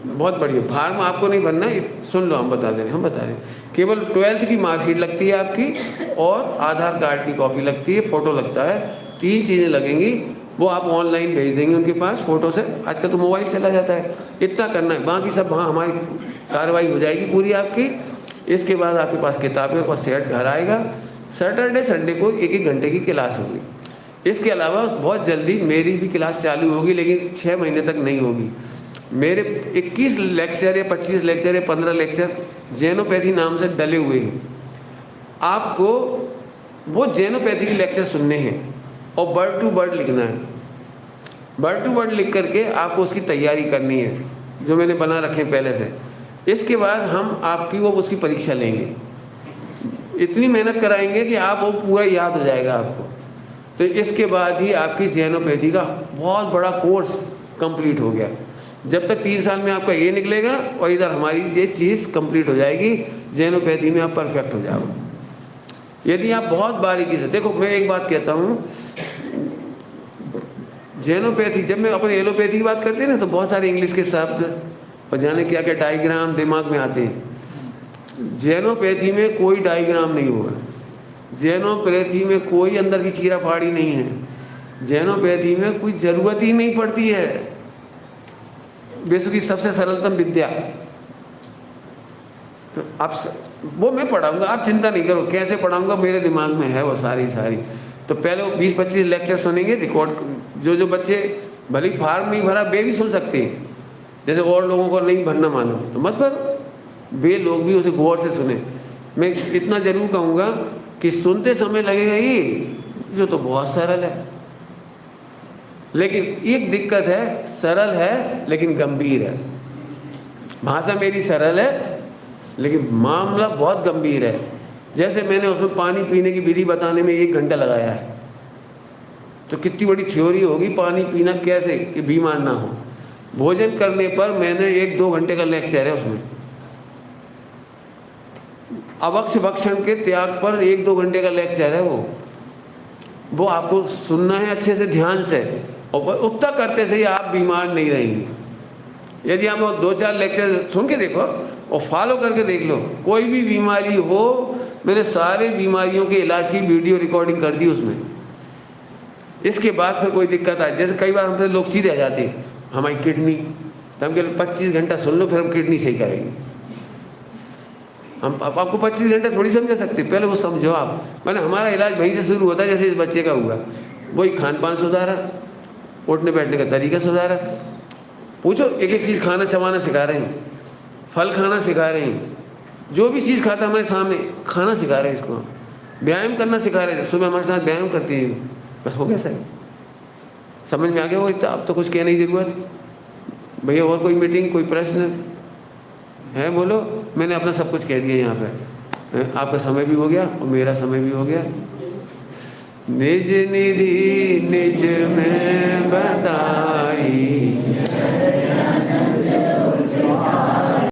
बहुत बढ़िया। फार्म आपको नहीं भरना, सुन लो, हम बता दे रहे हैं, हम बता रहे हैं। केवल 12th की मार्कशीट लगती है आपकी और आधार कार्ड की कॉपी लगती है, फ़ोटो लगता है, 3 चीज़ें लगेंगी। वो आप ऑनलाइन भेज देंगे उनके पास फ़ोटो से। आजकल तो मोबाइल चला जाता है, इतना करना है, बाकी सब वहाँ हमारी कार्रवाई हो जाएगी पूरी आपकी। इसके बाद आपके पास किताबें का सेट घर आएगा। सैटरडे संडे को 1-1 घंटे की क्लास होगी। इसके अलावा बहुत जल्दी मेरी भी क्लास चालू होगी, लेकिन 6 महीने तक नहीं होगी। मेरे 21 लेक्चर या 25 लेक्चर या 15 लेक्चर जैनोपैथी नाम से डले हुए हैं। आपको वो जैनोपैथी के लेक्चर सुनने हैं और वर्ड टू वर्ड लिखना है। वर्ड टू वर्ड लिख करके आपको उसकी तैयारी करनी है, जो मैंने बना रखे हैं पहले से। इसके बाद हम आपकी वो उसकी परीक्षा लेंगे, इतनी मेहनत कराएंगे कि आप वो पूरा याद हो जाएगा आपको। तो इसके बाद ही आपकी जैनोपैथी का बहुत बड़ा कोर्स कंप्लीट हो गया। जब तक 3 साल में आपका ये निकलेगा और इधर हमारी ये चीज़ कंप्लीट हो जाएगी, जैनोपैथी में आप परफेक्ट हो जाओगे। यदि आप बहुत बारीकी से देखो, मैं एक बात कहता हूँ, जैनोपैथी, जब मैं अपने एलोपैथी की बात करते हैं ना, तो बहुत सारे इंग्लिश के शब्द और जाने क्या क्या डायग्राम दिमाग में आते हैं। जैनोपैथी में कोई डायग्राम नहीं होगा, जैनोपैथी में कोई अंदर की चीरा फाड़ी नहीं है, जैनोपैथी में कोई ज़रूरत ही नहीं पड़ती है। विश्व की सबसे सरलतम विद्या। तो आप वो मैं पढ़ाऊंगा, आप चिंता नहीं करो कैसे पढ़ाऊंगा, मेरे दिमाग में है वो सारी। तो पहले वो 20-25 लेक्चर सुनेंगे रिकॉर्ड। जो बच्चे भले फार्म नहीं भरा वे भी सुन सकते हैं, जैसे और लोगों को नहीं भरना मालूम तो मत भरो, वे लोग भी उसे गौर से सुने। मैं इतना जरूर कहूँगा कि सुनते समय लगेगा ये जो तो बहुत सरल है, लेकिन एक दिक्कत है, सरल है लेकिन गंभीर है। भाषा मेरी सरल है लेकिन मामला बहुत गंभीर है। जैसे मैंने उसमें पानी पीने की विधि बताने में 1 घंटा लगाया है, तो कितनी बड़ी थ्योरी होगी पानी पीना कैसे कि बीमार ना हो। भोजन करने पर मैंने 1-2 घंटे का लेक्चर है उसमें। अवक्ष भक्षण के त्याग पर 1-2 घंटे का लेक्चर है वो आपको सुनना है अच्छे से ध्यान से, और उतना करते से ही आप बीमार नहीं रहेंगे। यदि आप 2-4 लेक्चर सुन के देखो और फॉलो करके देख लो, कोई भी बीमारी हो, मैंने सारे बीमारियों के इलाज की वीडियो रिकॉर्डिंग कर दी उसमें। इसके बाद फिर कोई दिक्कत आए, जैसे कई बार हमसे लोग सीधे आ जाते हैं हमारी किडनी, तो हम कहते 25 घंटा सुन लो फिर हम किडनी सही करेंगे। हम आपको 25 घंटे थोड़ी समझा सकते, पहले वो समझो आप। मैंने हमारा इलाज वहीं से शुरू होता है, जैसे इस बच्चे का हुआ, वही खान पान सुधारा, उठने बैठने का तरीका सुधारा। पूछो, एक एक चीज़ खाना चबाना सिखा रहे हैं, फल खाना सिखा रहे हैं, जो भी चीज़ खाता हमारे सामने खाना सिखा रहे हैं, इसको व्यायाम करना सिखा रहे हैं। सुबह हमारे साथ व्यायाम करती है, बस हो गया सर, समझ में आ गया वो। इतना अब तो कुछ कहने की ज़रूरत। भैया और कोई मीटिंग, कोई प्रश्न है बोलो। मैंने अपना सब कुछ कह दिया यहाँ पे। आपका समय भी हो गया और मेरा समय भी हो गया। निज निधि निज में